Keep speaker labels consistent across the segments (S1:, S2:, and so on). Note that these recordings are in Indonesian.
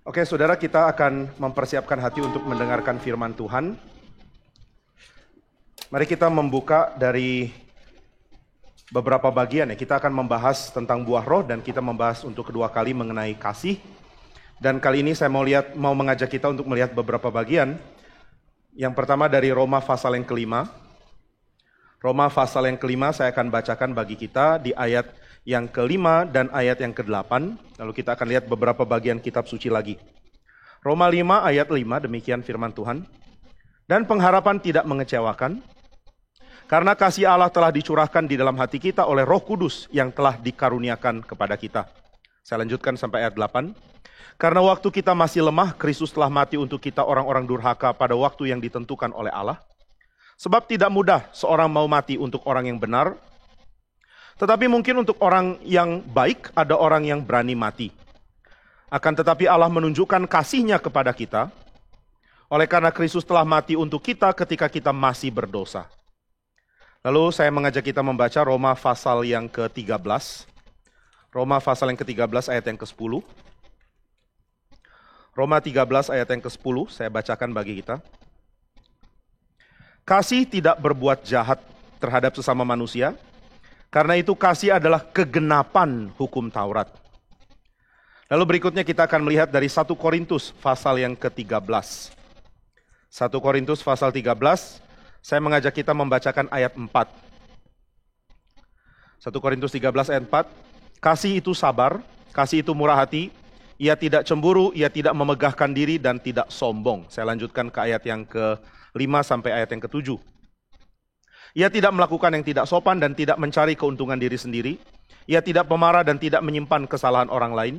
S1: Oke, saudara, kita akan mempersiapkan hati untuk mendengarkan firman Tuhan. Mari kita membuka dari beberapa bagian ya. Kita akan membahas tentang buah roh dan kita membahas untuk kedua kali mengenai kasih. Dan kali ini saya mau mengajak kita untuk melihat beberapa bagian. Yang pertama dari Roma pasal yang kelima. Roma pasal yang kelima saya akan bacakan bagi kita di ayat yang kelima dan ayat yang ke-8. Lalu kita akan lihat beberapa bagian kitab suci lagi. Roma 5 ayat 5, demikian firman Tuhan. Dan pengharapan tidak mengecewakan, karena kasih Allah telah dicurahkan di dalam hati kita oleh Roh Kudus yang telah dikaruniakan kepada kita. Saya lanjutkan sampai ayat 8. Karena waktu kita masih lemah, Kristus telah mati untuk kita orang-orang durhaka pada waktu yang ditentukan oleh Allah. Sebab tidak mudah seorang mau mati untuk orang yang benar, tetapi mungkin untuk orang yang baik ada orang yang berani mati. Akan tetapi Allah menunjukkan kasih-Nya kepada kita, oleh karena Kristus telah mati untuk kita ketika kita masih berdosa. Lalu saya mengajak kita membaca Roma pasal yang ke-13. Roma pasal yang ke-13 ayat yang ke-10. Roma 13 ayat yang ke-10 saya bacakan bagi kita. Kasih tidak berbuat jahat terhadap sesama manusia, karena itu kasih adalah kegenapan hukum Taurat. Lalu berikutnya kita akan melihat dari 1 Korintus pasal yang ke-13. 1 Korintus pasal 13, saya mengajak kita membacakan ayat 4. 1 Korintus 13 ayat 4. Kasih itu sabar, kasih itu murah hati, ia tidak cemburu, ia tidak memegahkan diri dan tidak sombong. Saya lanjutkan ke ayat yang ke-5 sampai ayat yang ke-7. Ia tidak melakukan yang tidak sopan dan tidak mencari keuntungan diri sendiri. Ia tidak pemarah dan tidak menyimpan kesalahan orang lain.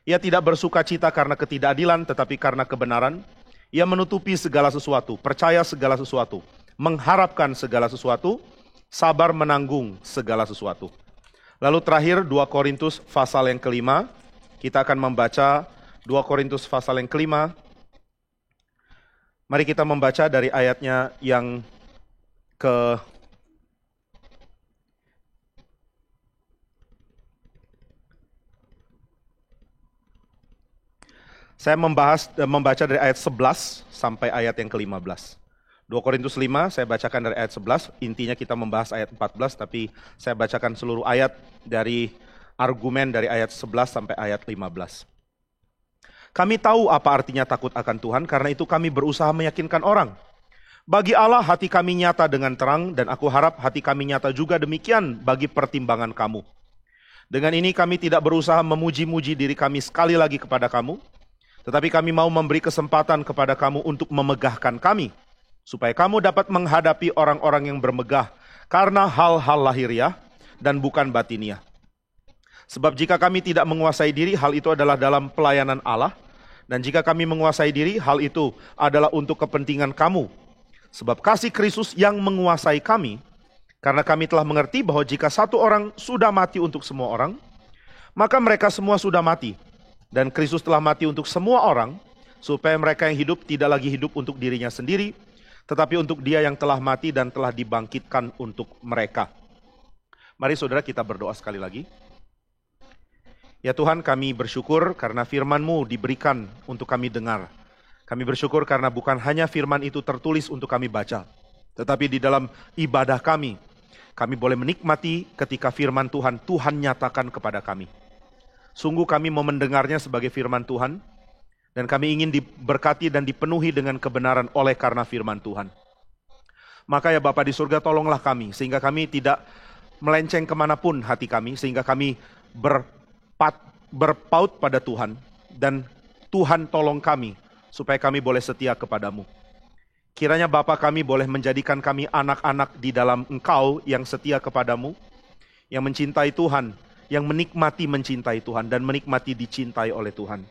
S1: Ia tidak bersuka cita karena ketidakadilan tetapi karena kebenaran. Ia menutupi segala sesuatu, percaya segala sesuatu, mengharapkan segala sesuatu, sabar menanggung segala sesuatu. Lalu terakhir 2 Korintus pasal yang kelima. Kita akan membaca 2 Korintus pasal yang kelima. Mari kita membaca dari ayatnya yang Saya membaca dari ayat 11 sampai ayat yang ke-15. 2 Korintus 5 saya bacakan dari ayat 11, intinya kita membahas ayat 14, tapi saya bacakan seluruh ayat dari argumen dari ayat 11 sampai ayat 15. Kami tahu apa artinya takut akan Tuhan, karena itu kami berusaha meyakinkan orang. Bagi Allah hati kami nyata dengan terang, dan aku harap hati kami nyata juga demikian bagi pertimbangan kamu. Dengan ini kami tidak berusaha memuji-muji diri kami sekali lagi kepada kamu, tetapi kami mau memberi kesempatan kepada kamu untuk memegahkan kami, supaya kamu dapat menghadapi orang-orang yang bermegah karena hal-hal lahiriah dan bukan batiniah. Sebab jika kami tidak menguasai diri, hal itu adalah dalam pelayanan Allah, dan jika kami menguasai diri, hal itu adalah untuk kepentingan kamu. Sebab kasih Kristus yang menguasai kami, karena kami telah mengerti bahwa jika satu orang sudah mati untuk semua orang, maka mereka semua sudah mati. Dan Kristus telah mati untuk semua orang, supaya mereka yang hidup tidak lagi hidup untuk dirinya sendiri, tetapi untuk Dia yang telah mati dan telah dibangkitkan untuk mereka. Mari saudara kita berdoa sekali lagi. Ya Tuhan, kami bersyukur karena firman-Mu diberikan untuk kami dengar. Kami bersyukur karena bukan hanya firman itu tertulis untuk kami baca, tetapi di dalam ibadah kami boleh menikmati ketika firman Tuhan nyatakan kepada kami. Sungguh kami mau mendengarnya sebagai firman Tuhan, dan kami ingin diberkati dan dipenuhi dengan kebenaran oleh karena firman Tuhan. Maka ya Bapa di surga, tolonglah kami, sehingga kami tidak melenceng kemanapun hati kami, sehingga kami berpaut pada Tuhan, dan Tuhan tolong kami, supaya kami boleh setia kepadamu. Kiranya Bapa kami boleh menjadikan kami anak-anak di dalam Engkau yang setia kepadamu, yang mencintai Tuhan, yang menikmati mencintai Tuhan dan menikmati dicintai oleh Tuhan.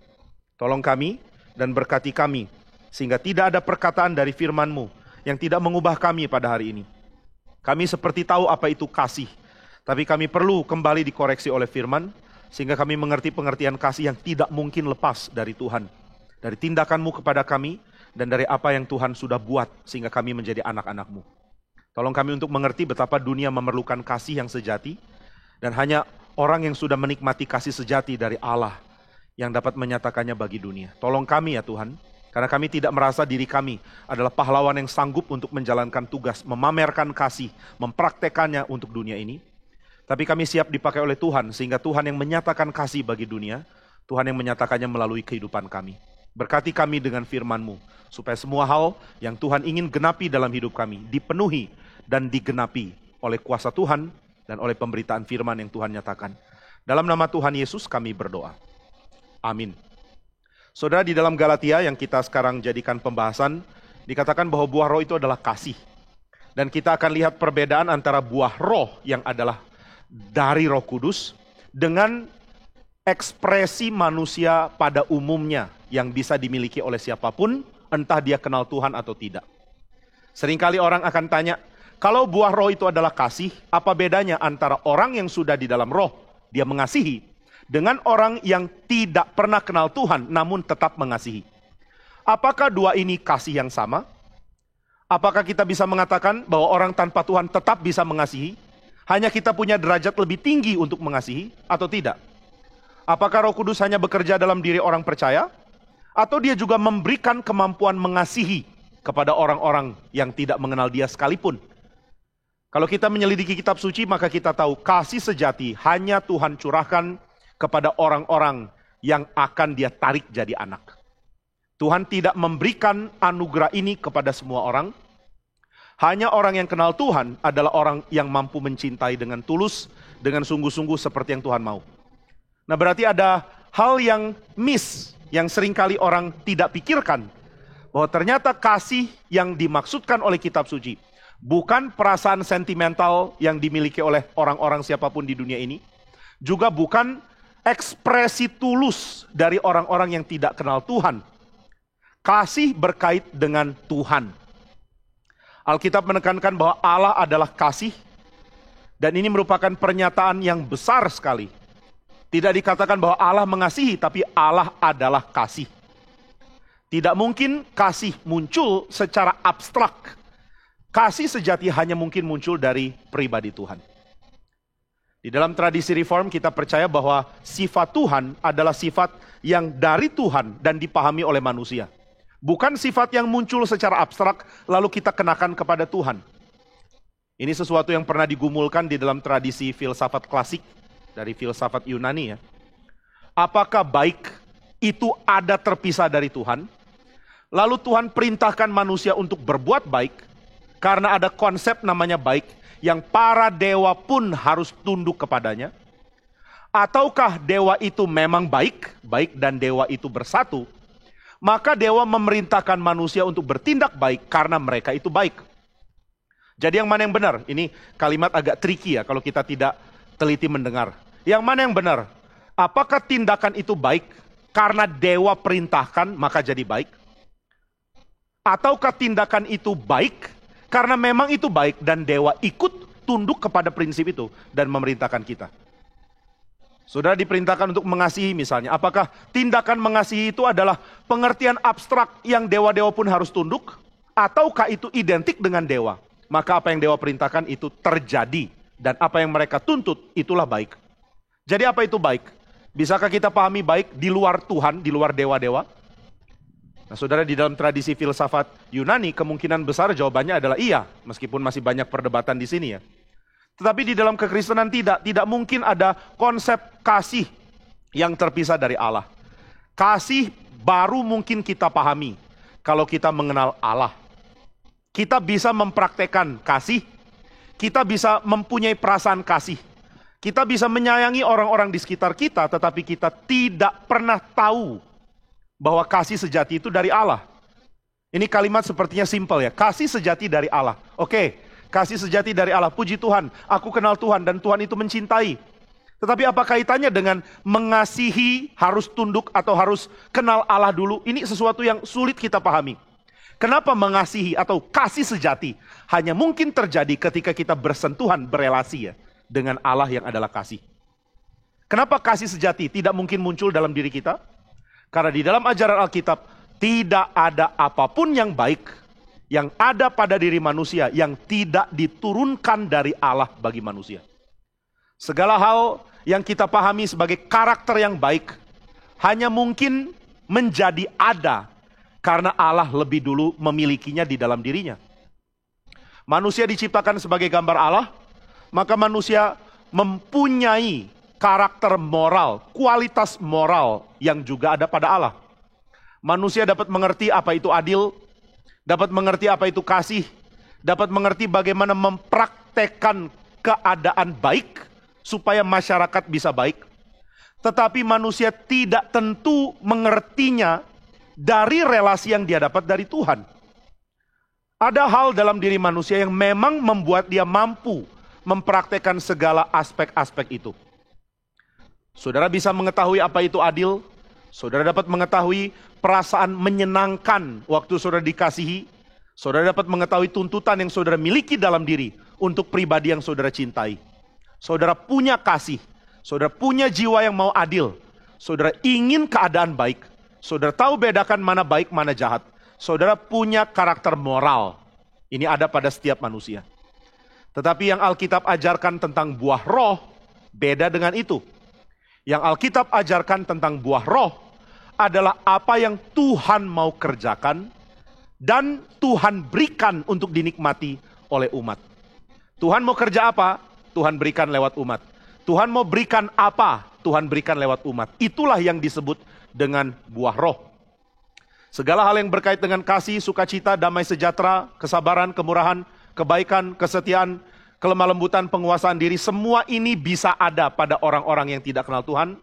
S1: Tolong kami dan berkati kami, sehingga tidak ada perkataan dari firman-Mu yang tidak mengubah kami pada hari ini. Kami seperti tahu apa itu kasih, tapi kami perlu kembali dikoreksi oleh firman, sehingga kami mengerti pengertian kasih yang tidak mungkin lepas dari Tuhan, dari tindakan-Mu kepada kami, dan dari apa yang Tuhan sudah buat, sehingga kami menjadi anak-anak-Mu. Tolong kami untuk mengerti betapa dunia memerlukan kasih yang sejati, dan hanya orang yang sudah menikmati kasih sejati dari Allah yang dapat menyatakannya bagi dunia. Tolong kami ya Tuhan, karena kami tidak merasa diri kami adalah pahlawan yang sanggup untuk menjalankan tugas, memamerkan kasih, mempraktekannya untuk dunia ini. Tapi kami siap dipakai oleh Tuhan, sehingga Tuhan yang menyatakan kasih bagi dunia, Tuhan yang menyatakannya melalui kehidupan kami. Berkati kami dengan firman-Mu, supaya semua hal yang Tuhan ingin genapi dalam hidup kami, dipenuhi dan digenapi oleh kuasa Tuhan dan oleh pemberitaan firman yang Tuhan nyatakan. Dalam nama Tuhan Yesus kami berdoa. Amin. Saudara, di dalam Galatia yang kita sekarang jadikan pembahasan, dikatakan bahwa buah roh itu adalah kasih. Dan kita akan lihat perbedaan antara buah roh yang adalah dari Roh Kudus dengan ekspresi manusia pada umumnya yang bisa dimiliki oleh siapapun, entah dia kenal Tuhan atau tidak. Seringkali orang akan tanya, kalau buah roh itu adalah kasih, apa bedanya antara orang yang sudah di dalam roh, dia mengasihi, dengan orang yang tidak pernah kenal Tuhan namun tetap mengasihi? Apakah dua ini kasih yang sama? Apakah kita bisa mengatakan bahwa orang tanpa Tuhan tetap bisa mengasihi? Hanya kita punya derajat lebih tinggi untuk mengasihi atau tidak? Apakah Roh Kudus hanya bekerja dalam diri orang percaya? Atau dia juga memberikan kemampuan mengasihi kepada orang-orang yang tidak mengenal dia sekalipun? Kalau kita menyelidiki kitab suci, maka kita tahu kasih sejati hanya Tuhan curahkan kepada orang-orang yang akan dia tarik jadi anak. Tuhan tidak memberikan anugerah ini kepada semua orang. Hanya orang yang kenal Tuhan adalah orang yang mampu mencintai dengan tulus, dengan sungguh-sungguh seperti yang Tuhan mau. Nah, berarti ada hal yang miss, yang seringkali orang tidak pikirkan. Bahwa ternyata kasih yang dimaksudkan oleh kitab suci bukan perasaan sentimental yang dimiliki oleh orang-orang siapapun di dunia ini. Juga bukan ekspresi tulus dari orang-orang yang tidak kenal Tuhan. Kasih berkait dengan Tuhan. Alkitab menekankan bahwa Allah adalah kasih, dan ini merupakan pernyataan yang besar sekali. Tidak dikatakan bahwa Allah mengasihi, tapi Allah adalah kasih. Tidak mungkin kasih muncul secara abstrak. Kasih sejati hanya mungkin muncul dari pribadi Tuhan. Di dalam tradisi reform kita percaya bahwa sifat Tuhan adalah sifat yang dari Tuhan dan dipahami oleh manusia. Bukan sifat yang muncul secara abstrak lalu kita kenakan kepada Tuhan. Ini sesuatu yang pernah digumulkan di dalam tradisi filsafat klasik dari filsafat Yunani ya. Apakah baik itu ada terpisah dari Tuhan? Lalu Tuhan perintahkan manusia untuk berbuat baik karena ada konsep namanya baik yang para dewa pun harus tunduk kepadanya? Ataukah dewa itu memang baik dan dewa itu bersatu? Maka dewa memerintahkan manusia untuk bertindak baik karena mereka itu baik. Jadi yang mana yang benar? Ini kalimat agak tricky ya kalau kita tidak teliti mendengar. Yang mana yang benar? Apakah tindakan itu baik karena dewa perintahkan maka jadi baik? Ataukah tindakan itu baik karena memang itu baik dan dewa ikut tunduk kepada prinsip itu dan memerintahkan kita? Saudara diperintahkan untuk mengasihi misalnya. Apakah tindakan mengasihi itu adalah pengertian abstrak yang dewa-dewa pun harus tunduk? Ataukah itu identik dengan dewa? Maka apa yang dewa perintahkan itu terjadi. Dan apa yang mereka tuntut itulah baik. Jadi apa itu baik? Bisakah kita pahami baik di luar Tuhan, di luar dewa-dewa? Nah saudara, di dalam tradisi filsafat Yunani kemungkinan besar jawabannya adalah iya. Meskipun masih banyak perdebatan di sini ya. Tetapi di dalam kekristenan tidak mungkin ada konsep kasih yang terpisah dari Allah. Kasih baru mungkin kita pahami kalau kita mengenal Allah. Kita bisa mempraktekkan kasih, kita bisa mempunyai perasaan kasih. Kita bisa menyayangi orang-orang di sekitar kita, tetapi kita tidak pernah tahu bahwa kasih sejati itu dari Allah. Ini kalimat sepertinya simpel ya, kasih sejati dari Allah. Oke. Kasih sejati dari Allah, puji Tuhan, aku kenal Tuhan dan Tuhan itu mencintai. Tetapi apa kaitannya dengan mengasihi, harus tunduk atau harus kenal Allah dulu? Ini sesuatu yang sulit kita pahami. Kenapa mengasihi atau kasih sejati hanya mungkin terjadi ketika kita bersentuhan, berelasi ya, dengan Allah yang adalah kasih. Kenapa kasih sejati tidak mungkin muncul dalam diri kita? Karena di dalam ajaran Alkitab tidak ada apapun yang baik yang ada pada diri manusia yang tidak diturunkan dari Allah bagi manusia. Segala hal yang kita pahami sebagai karakter yang baik hanya mungkin menjadi ada karena Allah lebih dulu memilikinya di dalam dirinya. Manusia diciptakan sebagai gambar Allah, maka manusia mempunyai karakter moral, kualitas moral yang juga ada pada Allah. Manusia dapat mengerti apa itu adil, dapat mengerti apa itu kasih, dapat mengerti bagaimana mempraktekkan keadaan baik supaya masyarakat bisa baik. Tetapi manusia tidak tentu mengertinya dari relasi yang dia dapat dari Tuhan. Ada hal dalam diri manusia yang memang membuat dia mampu mempraktekkan segala aspek-aspek itu. Saudara bisa mengetahui apa itu adil. Saudara dapat mengetahui perasaan menyenangkan waktu saudara dikasihi. Saudara dapat mengetahui tuntutan yang saudara miliki dalam diri untuk pribadi yang saudara cintai. Saudara punya kasih. Saudara punya jiwa yang mau adil. Saudara ingin keadaan baik. Saudara tahu bedakan mana baik, mana jahat. Saudara punya karakter moral. Ini ada pada setiap manusia. Tetapi yang Alkitab ajarkan tentang buah roh, beda dengan itu. Yang Alkitab ajarkan tentang buah roh adalah apa yang Tuhan mau kerjakan dan Tuhan berikan untuk dinikmati oleh umat. Tuhan mau kerja apa? Tuhan berikan lewat umat. Tuhan mau berikan apa? Tuhan berikan lewat umat. Itulah yang disebut dengan buah roh. Segala hal yang berkait dengan kasih, sukacita, damai sejahtera, kesabaran, kemurahan, kebaikan, kesetiaan, kelemah lembutan, penguasaan diri, semua ini bisa ada pada orang-orang yang tidak kenal Tuhan.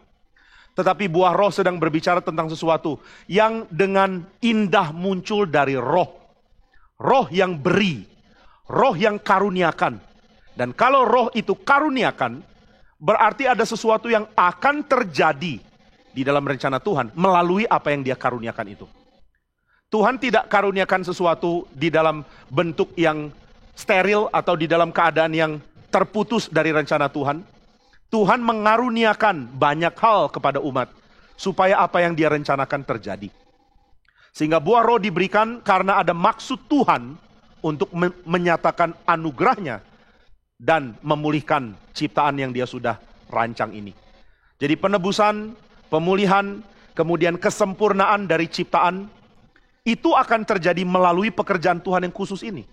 S1: Tetapi buah roh sedang berbicara tentang sesuatu yang dengan indah muncul dari roh. Roh yang beri, roh yang karuniakan. Dan kalau roh itu karuniakan, berarti ada sesuatu yang akan terjadi di dalam rencana Tuhan melalui apa yang dia karuniakan itu. Tuhan tidak karuniakan sesuatu di dalam bentuk yang steril atau di dalam keadaan yang terputus dari rencana Tuhan. Tuhan mengaruniakan banyak hal kepada umat supaya apa yang dia rencanakan terjadi. Sehingga buah roh diberikan karena ada maksud Tuhan untuk menyatakan anugerahnya dan memulihkan ciptaan yang dia sudah rancang ini. Jadi penebusan, pemulihan, kemudian kesempurnaan dari ciptaan, itu akan terjadi melalui pekerjaan Tuhan yang khusus ini.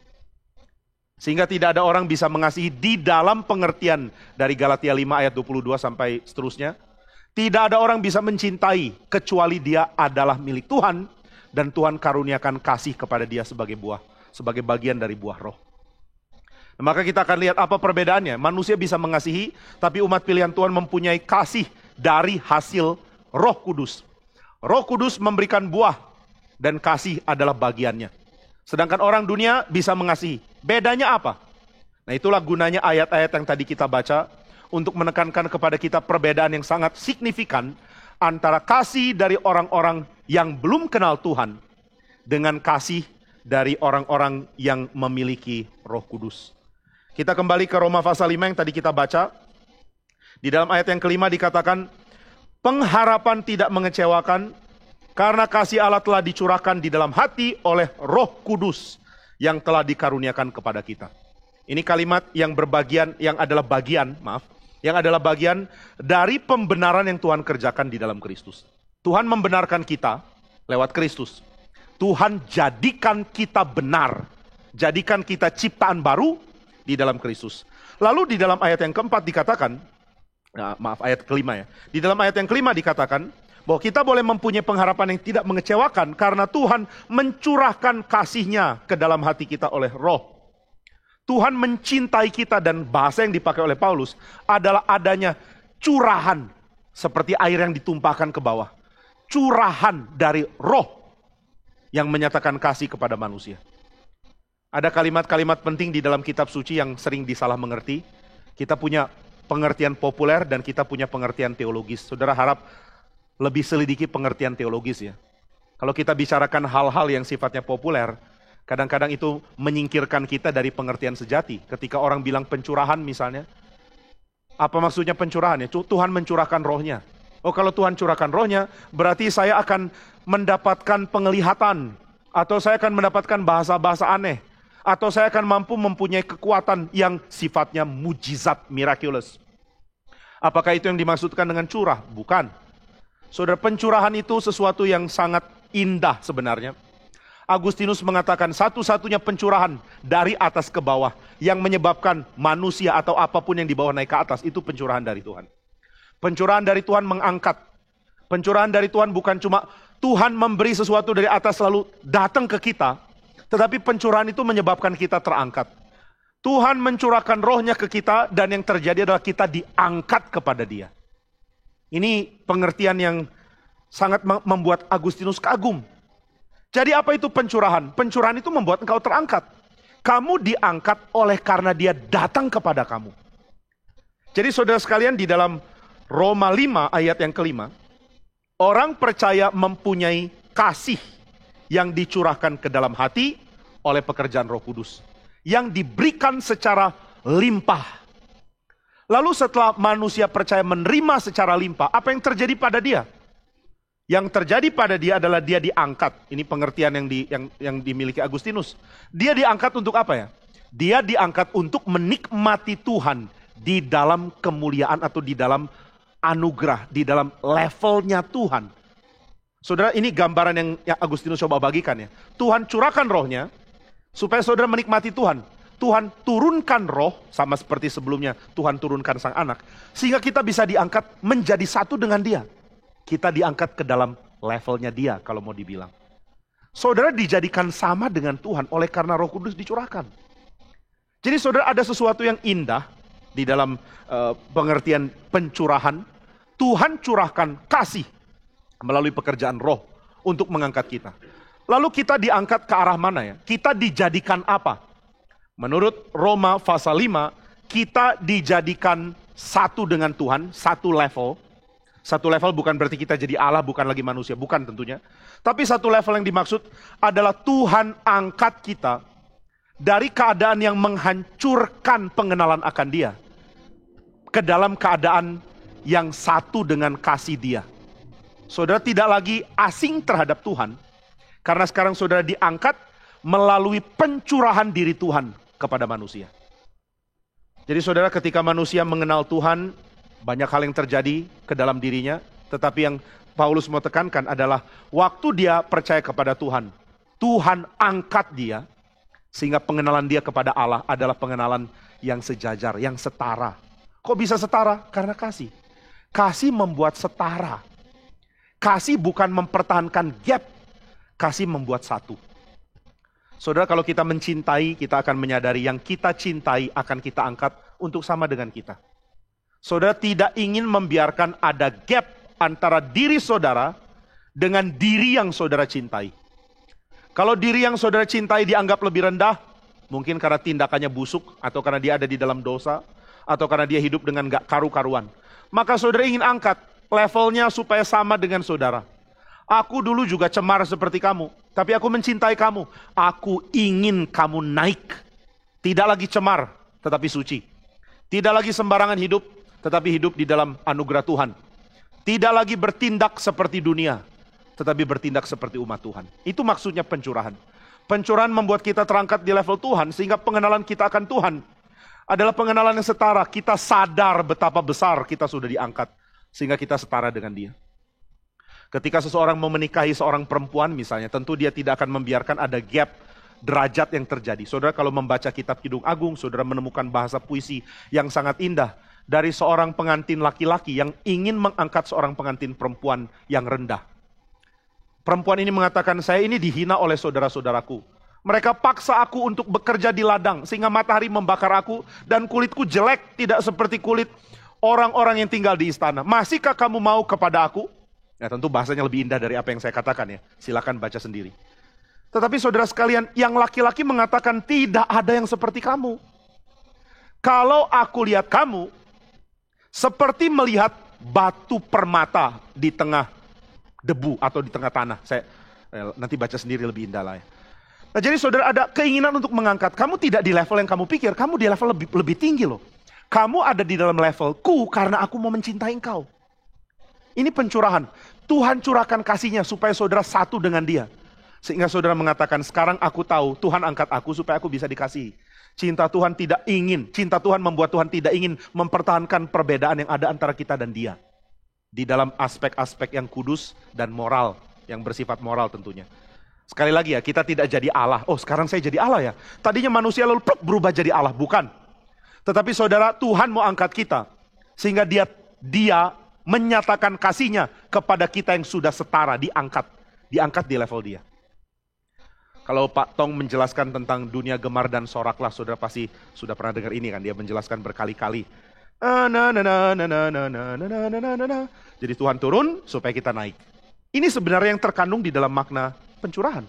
S1: Sehingga tidak ada orang bisa mengasihi di dalam pengertian dari Galatia 5 ayat 22 sampai seterusnya. Tidak ada orang bisa mencintai kecuali dia adalah milik Tuhan dan Tuhan karuniakan kasih kepada dia sebagai bagian dari buah roh. Nah, maka kita akan lihat apa perbedaannya. Manusia bisa mengasihi, tapi umat pilihan Tuhan mempunyai kasih dari hasil Roh Kudus. Roh Kudus memberikan buah dan kasih adalah bagiannya. Sedangkan orang dunia bisa mengasihi. Bedanya apa? Nah, itulah gunanya ayat-ayat yang tadi kita baca untuk menekankan kepada kita perbedaan yang sangat signifikan antara kasih dari orang-orang yang belum kenal Tuhan dengan kasih dari orang-orang yang memiliki Roh Kudus. Kita kembali ke Roma pasal 5 yang tadi kita baca. Di dalam ayat yang kelima dikatakan, pengharapan tidak mengecewakan karena kasih Allah telah dicurahkan di dalam hati oleh Roh Kudus yang telah dikaruniakan kepada kita. Ini kalimat yang adalah bagian dari pembenaran yang Tuhan kerjakan di dalam Kristus. Tuhan membenarkan kita lewat Kristus. Tuhan jadikan kita benar, jadikan kita ciptaan baru di dalam Kristus. Lalu di dalam ayat yang keempat dikatakan, ayat kelima ya. Di dalam ayat yang kelima dikatakan bahwa kita boleh mempunyai pengharapan yang tidak mengecewakan karena Tuhan mencurahkan kasih-Nya ke dalam hati kita oleh Roh. Tuhan mencintai kita dan bahasa yang dipakai oleh Paulus adalah adanya curahan seperti air yang ditumpahkan ke bawah. Curahan dari Roh yang menyatakan kasih kepada manusia. Ada kalimat-kalimat penting di dalam kitab suci yang sering disalah mengerti. Kita punya pengertian populer dan kita punya pengertian teologis. Saudara harap lebih selidiki pengertian teologis ya. Kalau kita bicarakan hal-hal yang sifatnya populer, kadang-kadang itu menyingkirkan kita dari pengertian sejati. Ketika orang bilang pencurahan misalnya, apa maksudnya pencurahan ya? Tuhan mencurahkan rohnya. Oh, kalau Tuhan curahkan rohnya, berarti saya akan mendapatkan penglihatan. Atau saya akan mendapatkan bahasa-bahasa aneh. Atau saya akan mampu mempunyai kekuatan yang sifatnya mujizat, miraculous. Apakah itu yang dimaksudkan dengan curah? Bukan. Saudara, pencurahan itu sesuatu yang sangat indah sebenarnya. Agustinus mengatakan satu-satunya pencurahan dari atas ke bawah yang menyebabkan manusia atau apapun yang di bawah naik ke atas, itu pencurahan dari Tuhan. Pencurahan dari Tuhan mengangkat. Pencurahan dari Tuhan bukan cuma Tuhan memberi sesuatu dari atas lalu datang ke kita, tetapi pencurahan itu menyebabkan kita terangkat. Tuhan mencurahkan rohnya ke kita dan yang terjadi adalah kita diangkat kepada Dia. Ini pengertian yang sangat membuat Agustinus kagum. Jadi apa itu pencurahan? Pencurahan itu membuat engkau terangkat. Kamu diangkat oleh karena Dia datang kepada kamu. Jadi saudara sekalian, di dalam Roma 5 ayat yang kelima, orang percaya mempunyai kasih yang dicurahkan ke dalam hati oleh pekerjaan Roh Kudus, yang diberikan secara limpah. Lalu setelah manusia percaya menerima secara limpah, apa yang terjadi pada dia? Yang terjadi pada dia adalah dia diangkat. Ini pengertian yang dimiliki Agustinus. Dia diangkat untuk apa ya? Dia diangkat untuk menikmati Tuhan di dalam kemuliaan atau di dalam anugerah, di dalam levelnya Tuhan. Saudara, ini gambaran yang Agustinus coba bagikan ya. Tuhan curahkan rohnya supaya saudara menikmati Tuhan. Tuhan turunkan roh, sama seperti sebelumnya Tuhan turunkan sang anak, sehingga kita bisa diangkat menjadi satu dengan Dia. Kita diangkat ke dalam levelnya Dia, kalau mau dibilang. Saudara dijadikan sama dengan Tuhan oleh karena Roh Kudus dicurahkan. Jadi saudara, ada sesuatu yang indah di dalam pengertian pencurahan. Tuhan curahkan kasih melalui pekerjaan roh untuk mengangkat kita. Lalu kita diangkat ke arah mana ya? Kita dijadikan apa? Menurut Roma pasal 5, kita dijadikan satu dengan Tuhan, satu level. Satu level bukan berarti kita jadi Allah, bukan lagi manusia, bukan tentunya. Tapi satu level yang dimaksud adalah Tuhan angkat kita dari keadaan yang menghancurkan pengenalan akan Dia ke dalam keadaan yang satu dengan kasih Dia. Saudara tidak lagi asing terhadap Tuhan, karena sekarang saudara diangkat melalui pencurahan diri Tuhan kepada manusia. Jadi saudara, ketika manusia mengenal Tuhan, banyak hal yang terjadi ke dalam dirinya, tetapi yang Paulus mau tekankan adalah waktu dia percaya kepada Tuhan, Tuhan angkat dia, sehingga pengenalan dia kepada Allah adalah pengenalan yang sejajar, yang setara. Kok bisa setara? Karena kasih. Kasih membuat setara. Kasih bukan mempertahankan gap, kasih membuat satu. Saudara, kalau kita mencintai, kita akan menyadari yang kita cintai akan kita angkat untuk sama dengan kita. Saudara tidak ingin membiarkan ada gap antara diri saudara dengan diri yang saudara cintai. Kalau diri yang saudara cintai dianggap lebih rendah, mungkin karena tindakannya busuk, atau karena dia ada di dalam dosa, atau karena dia hidup dengan gak karu-karuan. Maka saudara ingin angkat levelnya supaya sama dengan saudara. Aku dulu juga cemar seperti kamu, tapi aku mencintai kamu. Aku ingin kamu naik. Tidak lagi cemar, tetapi suci. Tidak lagi sembarangan hidup, tetapi hidup di dalam anugerah Tuhan. Tidak lagi bertindak seperti dunia, tetapi bertindak seperti umat Tuhan. Itu maksudnya pencurahan. Pencurahan membuat kita terangkat di level Tuhan, sehingga pengenalan kita akan Tuhan adalah pengenalan yang setara. Kita sadar betapa besar kita sudah diangkat, sehingga kita setara dengan Dia. Ketika seseorang mau menikahi seorang perempuan misalnya, tentu dia tidak akan membiarkan ada gap derajat yang terjadi. Saudara kalau membaca kitab Kidung Agung, saudara menemukan bahasa puisi yang sangat indah dari seorang pengantin laki-laki yang ingin mengangkat seorang pengantin perempuan yang rendah. Perempuan ini mengatakan, saya ini dihina oleh saudara-saudaraku. Mereka paksa aku untuk bekerja di ladang sehingga matahari membakar aku dan kulitku jelek tidak seperti kulit orang-orang yang tinggal di istana. Masihkah kamu mau kepada aku? Ya tentu bahasanya lebih indah dari apa yang saya katakan ya. Silakan baca sendiri. Tetapi saudara sekalian, yang laki-laki mengatakan tidak ada yang seperti kamu. Kalau aku lihat kamu, seperti melihat batu permata di tengah debu atau di tengah tanah. Saya nanti baca sendiri lebih indah lah ya. Nah, jadi saudara ada keinginan untuk mengangkat. Kamu tidak di level yang kamu pikir, kamu di level lebih tinggi loh. Kamu ada di dalam levelku karena aku mau mencintai engkau. Ini pencurahan. Tuhan curahkan kasihnya supaya saudara satu dengan Dia. Sehingga saudara mengatakan, sekarang aku tahu Tuhan angkat aku supaya aku bisa dikasihi. Cinta Tuhan Cinta Tuhan membuat Tuhan tidak ingin mempertahankan perbedaan yang ada antara kita dan Dia. Di dalam aspek-aspek yang kudus dan moral, yang bersifat moral tentunya. Sekali lagi ya, kita tidak jadi Allah. Oh, sekarang saya jadi Allah ya. Tadinya manusia lalu berubah jadi Allah, bukan. Tetapi saudara, Tuhan mau angkat kita. Sehingga dia menyatakan kasihnya kepada kita yang sudah setara, diangkat di level dia. Kalau Pak Tong menjelaskan tentang dunia gemar dan soraklah, saudara pasti sudah pernah dengar ini kan, dia menjelaskan berkali-kali. Jadi Tuhan turun supaya kita naik. Ini sebenarnya yang terkandung di dalam makna pencurahan.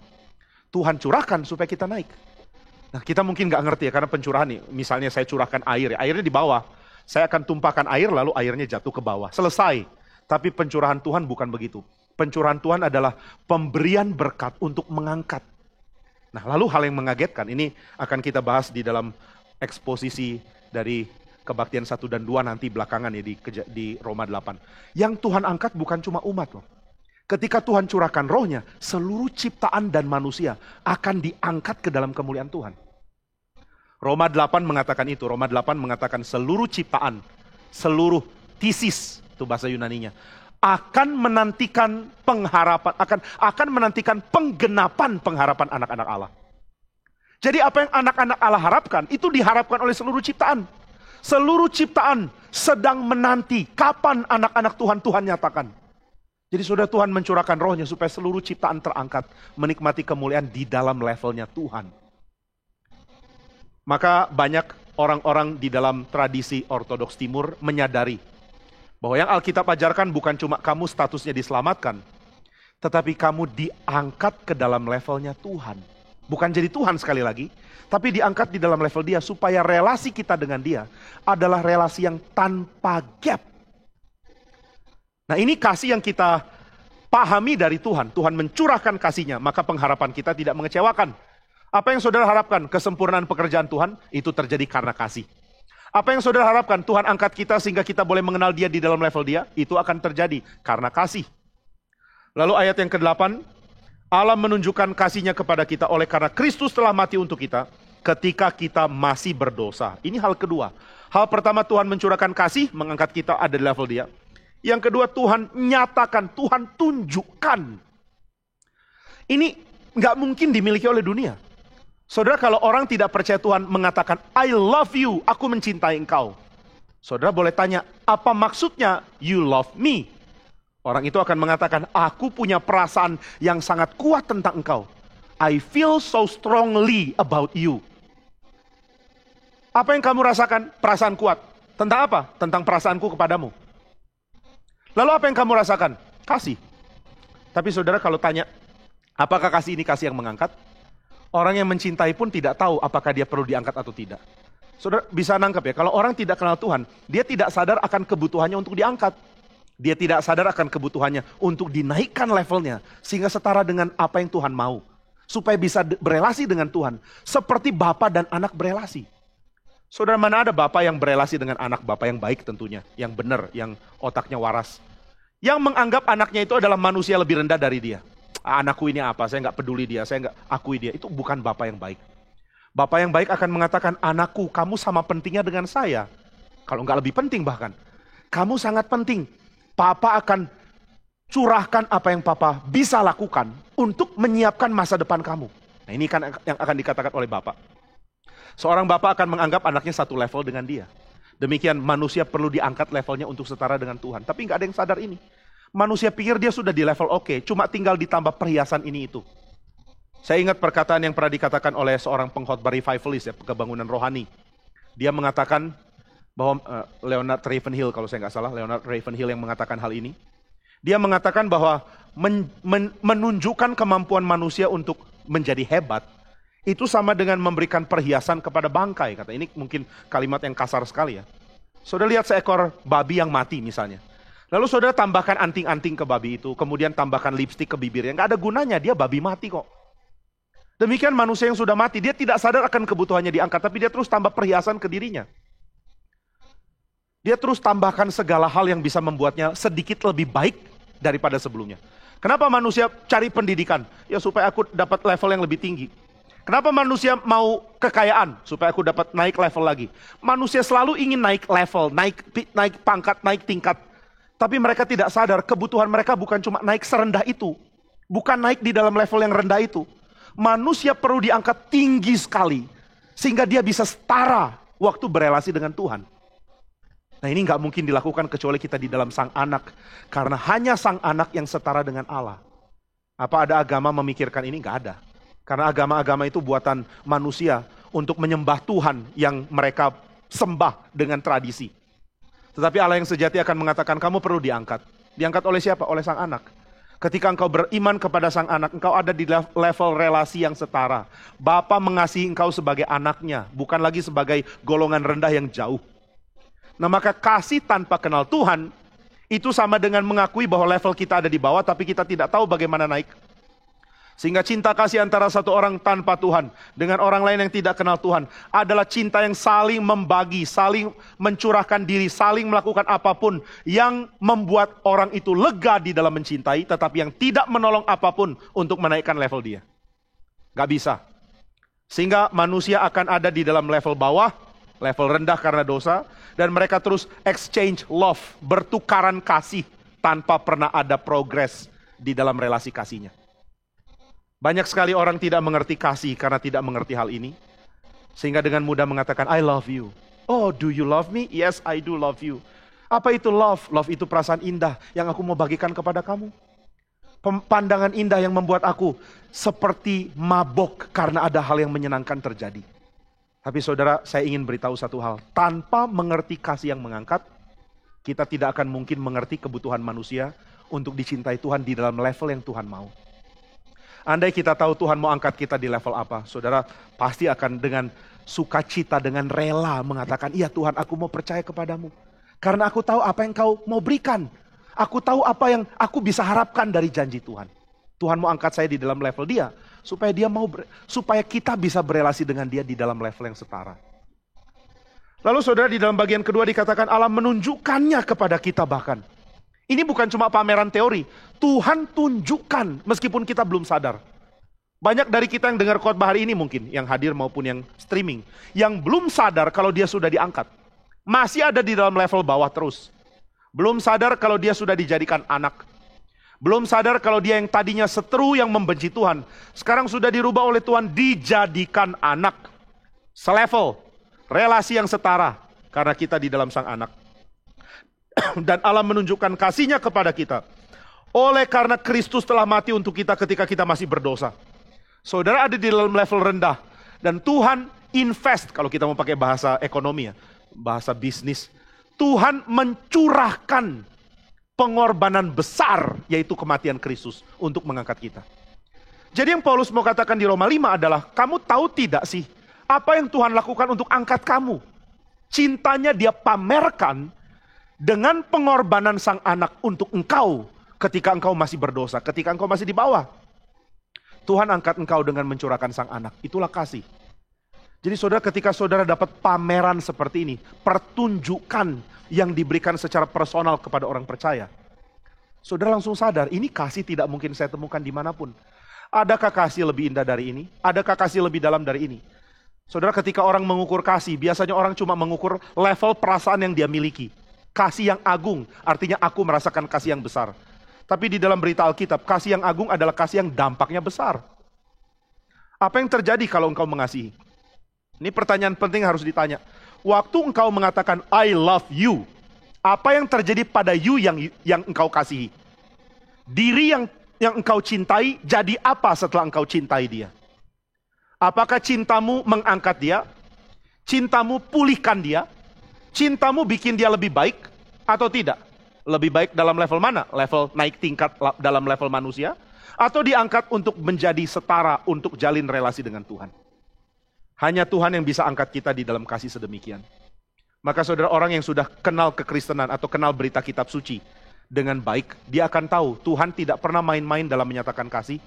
S1: Tuhan curahkan supaya kita naik. Nah, kita mungkin nggak ngerti ya, karena pencurahan nih, misalnya saya curahkan air, airnya di bawah. Saya akan tumpahkan air lalu airnya jatuh ke bawah. Selesai. Tapi pencurahan Tuhan bukan begitu. Pencurahan Tuhan adalah pemberian berkat untuk mengangkat. Nah, lalu hal yang mengagetkan, ini akan kita bahas di dalam eksposisi dari Kebaktian 1 dan 2 nanti belakangan ya di Roma 8. Yang Tuhan angkat bukan cuma umat loh. Ketika Tuhan curahkan rohnya, seluruh ciptaan dan manusia akan diangkat ke dalam kemuliaan Tuhan. Roma 8 mengatakan itu. Roma 8 mengatakan seluruh ciptaan, seluruh thesis, itu bahasa Yunaninya, akan menantikan pengharapan, akan menantikan penggenapan pengharapan anak-anak Allah. Jadi apa yang anak-anak Allah harapkan, itu diharapkan oleh seluruh ciptaan. Seluruh ciptaan sedang menanti kapan anak-anak Tuhan nyatakan. Jadi saudara, Tuhan mencurahkan rohnya supaya seluruh ciptaan terangkat, menikmati kemuliaan di dalam levelnya Tuhan. Maka banyak orang-orang di dalam tradisi Ortodoks Timur menyadari bahwa yang Alkitab ajarkan bukan cuma kamu statusnya diselamatkan, tetapi kamu diangkat ke dalam levelnya Tuhan. Bukan jadi Tuhan sekali lagi, tapi diangkat di dalam level dia supaya relasi kita dengan dia adalah relasi yang tanpa gap. Nah, ini kasih yang kita pahami dari Tuhan. Tuhan mencurahkan kasihnya, maka pengharapan kita tidak mengecewakan. Apa yang saudara harapkan? Kesempurnaan pekerjaan Tuhan, itu terjadi karena kasih. Apa yang saudara harapkan? Tuhan angkat kita sehingga kita boleh mengenal dia di dalam level dia, itu akan terjadi karena kasih. Lalu ayat yang ke-8, Allah menunjukkan kasihnya kepada kita oleh karena Kristus telah mati untuk kita ketika kita masih berdosa. Ini hal kedua. Hal pertama, Tuhan mencurahkan kasih, mengangkat kita ada di level dia. Yang kedua, Tuhan nyatakan, Tuhan tunjukkan. Ini nggak mungkin dimiliki oleh dunia. Saudara, kalau orang tidak percaya Tuhan mengatakan, I love you, aku mencintai engkau. Saudara boleh tanya, apa maksudnya you love me? Orang itu akan mengatakan, aku punya perasaan yang sangat kuat tentang engkau. I feel so strongly about you. Apa yang kamu rasakan? Perasaan kuat. Tentang apa? Tentang perasaanku kepadamu. Lalu apa yang kamu rasakan? Kasih. Tapi saudara kalau tanya, apakah kasih ini kasih yang mengangkat? Orang yang mencintai pun tidak tahu apakah dia perlu diangkat atau tidak. Saudara bisa nangkep ya, kalau orang tidak kenal Tuhan, dia tidak sadar akan kebutuhannya untuk diangkat. Dia tidak sadar akan kebutuhannya untuk dinaikkan levelnya, sehingga setara dengan apa yang Tuhan mau. Supaya bisa berelasi dengan Tuhan, seperti Bapa dan anak berelasi. Saudara, mana ada Bapa yang berelasi dengan anak Bapa yang baik tentunya, yang benar, yang otaknya waras. Yang menganggap anaknya itu adalah manusia lebih rendah dari dia. Anakku ini apa, saya nggak peduli dia, saya nggak akui dia. Itu bukan Bapa yang baik. Bapa yang baik akan mengatakan, anakku kamu sama pentingnya dengan saya. Kalau nggak lebih penting bahkan. Kamu sangat penting. Papa akan curahkan apa yang Papa bisa lakukan untuk menyiapkan masa depan kamu. Nah, ini kan yang akan dikatakan oleh Bapak. Seorang Bapak akan menganggap anaknya satu level dengan dia. Demikian manusia perlu diangkat levelnya untuk setara dengan Tuhan. Tapi nggak ada yang sadar ini. Manusia pikir dia sudah di level oke, cuma tinggal ditambah perhiasan ini itu. Saya ingat perkataan yang pernah dikatakan oleh seorang pengkhotbah revivalist ya, kebangunan rohani. Dia mengatakan bahwa Leonard Ravenhill, kalau saya nggak salah, Leonard Ravenhill yang mengatakan hal ini. Dia mengatakan bahwa menunjukkan kemampuan manusia untuk menjadi hebat, itu sama dengan memberikan perhiasan kepada bangkai. Kata ini mungkin kalimat yang kasar sekali ya. Saudara lihat seekor babi yang mati misalnya. Lalu saudara tambahkan anting-anting ke babi itu, kemudian tambahkan lipstik ke bibirnya. Nggak ada gunanya, dia babi mati kok. Demikian manusia yang sudah mati, dia tidak sadar akan kebutuhannya diangkat, tapi dia terus tambah perhiasan ke dirinya. Dia terus tambahkan segala hal yang bisa membuatnya sedikit lebih baik daripada sebelumnya. Kenapa manusia cari pendidikan? Ya supaya aku dapat level yang lebih tinggi. Kenapa manusia mau kekayaan? Supaya aku dapat naik level lagi. Manusia selalu ingin naik level, naik pangkat, naik tingkat. Tapi mereka tidak sadar kebutuhan mereka bukan cuma naik serendah itu. Bukan naik di dalam level yang rendah itu. Manusia perlu diangkat tinggi sekali. Sehingga dia bisa setara waktu berelasi dengan Tuhan. Nah ini nggak mungkin dilakukan kecuali kita di dalam Sang Anak. Karena hanya Sang Anak yang setara dengan Allah. Apa ada agama memikirkan ini? Nggak ada. Karena agama-agama itu buatan manusia untuk menyembah Tuhan yang mereka sembah dengan tradisi. Tetapi Allah yang sejati akan mengatakan kamu perlu diangkat. Diangkat oleh siapa? Oleh Sang Anak. Ketika engkau beriman kepada Sang Anak, engkau ada di level relasi yang setara. Bapa mengasihi engkau sebagai anaknya, bukan lagi sebagai golongan rendah yang jauh. Nah maka kasih tanpa kenal Tuhan, itu sama dengan mengakui bahwa level kita ada di bawah, tapi kita tidak tahu bagaimana naik. Sehingga cinta kasih antara satu orang tanpa Tuhan dengan orang lain yang tidak kenal Tuhan adalah cinta yang saling membagi, saling mencurahkan diri, saling melakukan apapun yang membuat orang itu lega di dalam mencintai, tetapi yang tidak menolong apapun untuk menaikkan level dia. Gak bisa. Sehingga manusia akan ada di dalam level bawah, level rendah karena dosa, dan mereka terus exchange love, bertukaran kasih tanpa pernah ada progres di dalam relasi kasihnya. Banyak sekali orang tidak mengerti kasih karena tidak mengerti hal ini. Sehingga dengan mudah mengatakan, I love you. Oh, do you love me? Yes, I do love you. Apa itu love? Love itu perasaan indah yang aku mau bagikan kepada kamu. Pandangan indah yang membuat aku seperti mabok karena ada hal yang menyenangkan terjadi. Tapi saudara, saya ingin beritahu satu hal. Tanpa mengerti kasih yang mengangkat, kita tidak akan mungkin mengerti kebutuhan manusia untuk dicintai Tuhan di dalam level yang Tuhan mau. Andai kita tahu Tuhan mau angkat kita di level apa, saudara pasti akan dengan sukacita, dengan rela mengatakan, iya Tuhan aku mau percaya kepadamu. Karena aku tahu apa yang kau mau berikan. Aku tahu apa yang aku bisa harapkan dari janji Tuhan. Tuhan mau angkat saya di dalam level dia, supaya supaya kita bisa berelasi dengan dia di dalam level yang setara. Lalu saudara di dalam bagian kedua dikatakan Allah menunjukkannya kepada kita bahkan. Ini bukan cuma pameran teori. Tuhan tunjukkan meskipun kita belum sadar. Banyak dari kita yang dengar khotbah hari ini mungkin, yang hadir maupun yang streaming, yang belum sadar kalau dia sudah diangkat. Masih ada di dalam level bawah terus. Belum sadar kalau dia sudah dijadikan anak. Belum sadar kalau dia yang tadinya seteru yang membenci Tuhan, sekarang sudah dirubah oleh Tuhan dijadikan anak. Selevel, relasi yang setara, karena kita di dalam Sang Anak. Dan Allah menunjukkan kasih-Nya kepada kita. Oleh karena Kristus telah mati untuk kita ketika kita masih berdosa. Saudara ada di dalam level rendah. Dan Tuhan invest, kalau kita mau pakai bahasa ekonomi ya, bahasa bisnis. Tuhan mencurahkan pengorbanan besar, yaitu kematian Kristus untuk mengangkat kita. Jadi yang Paulus mau katakan di Roma 5 adalah, kamu tahu tidak sih, apa yang Tuhan lakukan untuk angkat kamu? Cintanya dia pamerkan, dengan pengorbanan Sang Anak untuk engkau ketika engkau masih berdosa, ketika engkau masih di bawah. Tuhan angkat engkau dengan mencurahkan Sang Anak. Itulah kasih. Jadi saudara, ketika saudara dapat pameran seperti ini, pertunjukan yang diberikan secara personal kepada orang percaya, saudara langsung sadar, ini kasih tidak mungkin saya temukan dimanapun. Adakah kasih lebih indah dari ini? Adakah kasih lebih dalam dari ini? Saudara, ketika orang mengukur kasih, biasanya orang cuma mengukur level perasaan yang dia miliki. Kasih yang agung, artinya aku merasakan kasih yang besar. Tapi di dalam berita Alkitab, kasih yang agung adalah kasih yang dampaknya besar. Apa yang terjadi kalau engkau mengasihi? Ini pertanyaan penting harus ditanya. Waktu engkau mengatakan, I love you, apa yang terjadi pada you yang engkau kasihi? Diri yang engkau cintai, jadi apa setelah engkau cintai dia? Apakah cintamu mengangkat dia? Cintamu pulihkan dia? Cintamu bikin dia lebih baik atau tidak? Lebih baik dalam level mana? Level naik tingkat dalam level manusia? Atau diangkat untuk menjadi setara untuk jalin relasi dengan Tuhan? Hanya Tuhan yang bisa angkat kita di dalam kasih sedemikian. Maka saudara, orang yang sudah kenal kekristenan atau kenal berita kitab suci dengan baik, dia akan tahu Tuhan tidak pernah main-main dalam menyatakan kasih.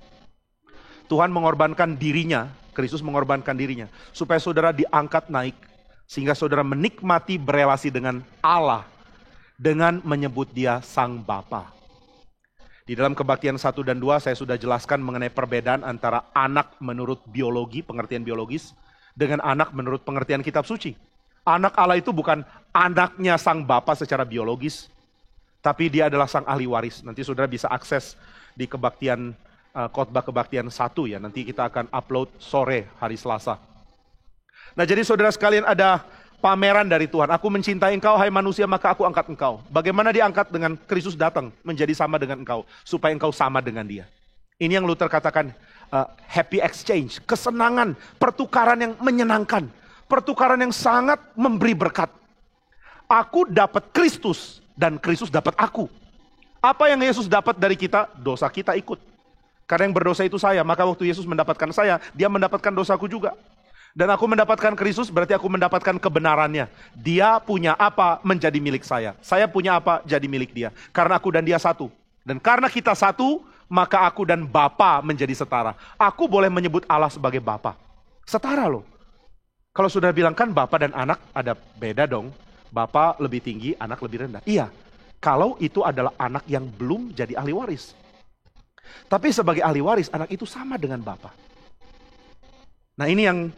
S1: Tuhan mengorbankan dirinya, Kristus mengorbankan dirinya, supaya saudara diangkat naik. Sehingga saudara menikmati berelasi dengan Allah dengan menyebut dia Sang Bapa. Di dalam Kebaktian 1 dan 2 saya sudah jelaskan mengenai perbedaan antara anak menurut biologi, pengertian biologis, dengan anak menurut pengertian kitab suci. Anak Allah itu bukan anaknya Sang Bapa secara biologis. Tapi dia adalah sang ahli waris. Nanti saudara bisa akses di kebaktian, khotbah kebaktian 1 ya. Nanti kita akan upload sore hari Selasa. Nah jadi saudara sekalian, ada pameran dari Tuhan. Aku mencintai engkau, hai manusia, maka aku angkat engkau. Bagaimana diangkat? Dengan Kristus datang menjadi sama dengan engkau, supaya engkau sama dengan dia. Ini yang Luther katakan, happy exchange, kesenangan, pertukaran yang menyenangkan, pertukaran yang sangat memberi berkat. Aku dapat Kristus dan Kristus dapat aku. Apa yang Yesus dapat dari kita? Dosa kita ikut. Karena yang berdosa itu saya, maka waktu Yesus mendapatkan saya, dia mendapatkan dosaku juga. Dan aku mendapatkan Kristus, berarti aku mendapatkan kebenarannya. Dia punya apa menjadi milik saya. Saya punya apa jadi milik dia. Karena aku dan dia satu. Dan karena kita satu, maka aku dan Bapa menjadi setara. Aku boleh menyebut Allah sebagai Bapa. Setara loh. Kalau sudah bilang kan Bapa dan anak ada beda dong. Bapa lebih tinggi, anak lebih rendah. Iya, kalau itu adalah anak yang belum jadi ahli waris. Tapi sebagai ahli waris, anak itu sama dengan Bapa. Nah ini yang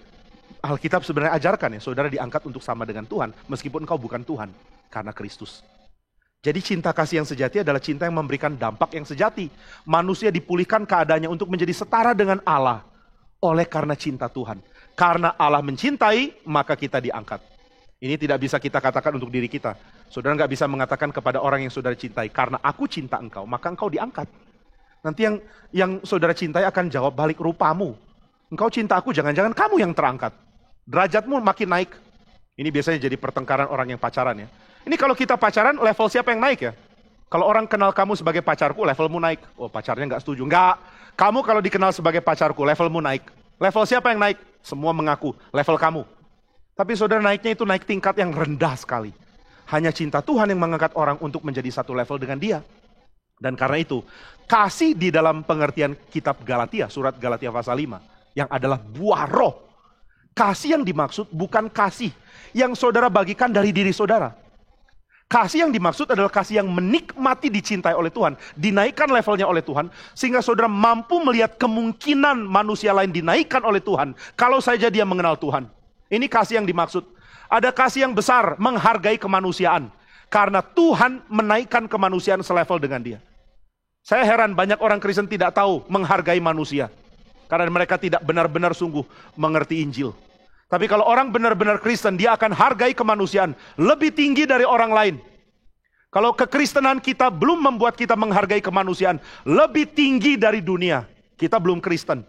S1: Alkitab sebenarnya ajarkan ya, saudara diangkat untuk sama dengan Tuhan, meskipun engkau bukan Tuhan, karena Kristus. Jadi cinta kasih yang sejati adalah cinta yang memberikan dampak yang sejati. Manusia dipulihkan keadaannya untuk menjadi setara dengan Allah, oleh karena cinta Tuhan. Karena Allah mencintai, maka kita diangkat. Ini tidak bisa kita katakan untuk diri kita. Saudara nggak bisa mengatakan kepada orang yang saudara cintai, karena aku cinta engkau, maka engkau diangkat. Nanti yang saudara cintai akan jawab balik, rupamu. Engkau cinta aku, jangan-jangan kamu yang terangkat. Derajatmu makin naik. Ini biasanya jadi pertengkaran orang yang pacaran ya. Ini kalau kita pacaran, level siapa yang naik ya? Kalau orang kenal kamu sebagai pacarku, levelmu naik. Oh pacarnya nggak setuju. Nggak. Kamu kalau dikenal sebagai pacarku, levelmu naik. Level siapa yang naik? Semua mengaku, level kamu. Tapi saudara naiknya itu naik tingkat yang rendah sekali. Hanya cinta Tuhan yang mengangkat orang untuk menjadi satu level dengan dia. Dan karena itu, kasih di dalam pengertian kitab Galatia, surat Galatia pasal 5, yang adalah buah roh. Kasih yang dimaksud bukan kasih yang saudara bagikan dari diri saudara. Kasih yang dimaksud adalah kasih yang menikmati dicintai oleh Tuhan, dinaikkan levelnya oleh Tuhan, sehingga saudara mampu melihat kemungkinan manusia lain dinaikkan oleh Tuhan, kalau saja dia mengenal Tuhan. Ini kasih yang dimaksud. Ada kasih yang besar, menghargai kemanusiaan, karena Tuhan menaikkan kemanusiaan selevel dengan dia. Saya heran banyak orang Kristen tidak tahu menghargai manusia. Karena mereka tidak benar-benar sungguh mengerti Injil. Tapi kalau orang benar-benar Kristen, dia akan hargai kemanusiaan lebih tinggi dari orang lain. Kalau kekristenan kita belum membuat kita menghargai kemanusiaan lebih tinggi dari dunia, kita belum Kristen.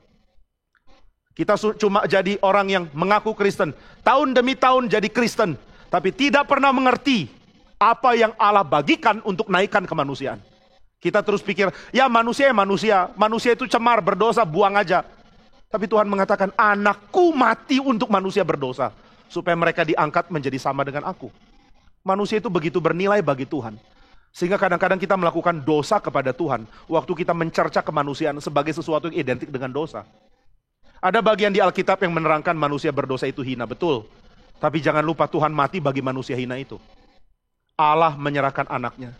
S1: Kita cuma jadi orang yang mengaku Kristen. Tahun demi tahun jadi Kristen. Tapi tidak pernah mengerti apa yang Allah bagikan untuk naikkan kemanusiaan. Kita terus pikir, ya manusia, manusia itu cemar, berdosa, buang aja. Tapi Tuhan mengatakan, anakku mati untuk manusia berdosa. Supaya mereka diangkat menjadi sama dengan aku. Manusia itu begitu bernilai bagi Tuhan. Sehingga kadang-kadang kita melakukan dosa kepada Tuhan. Waktu kita mencerca kemanusiaan sebagai sesuatu yang identik dengan dosa. Ada bagian di Alkitab yang menerangkan manusia berdosa itu hina, betul. Tapi jangan lupa Tuhan mati bagi manusia hina itu. Allah menyerahkan anaknya.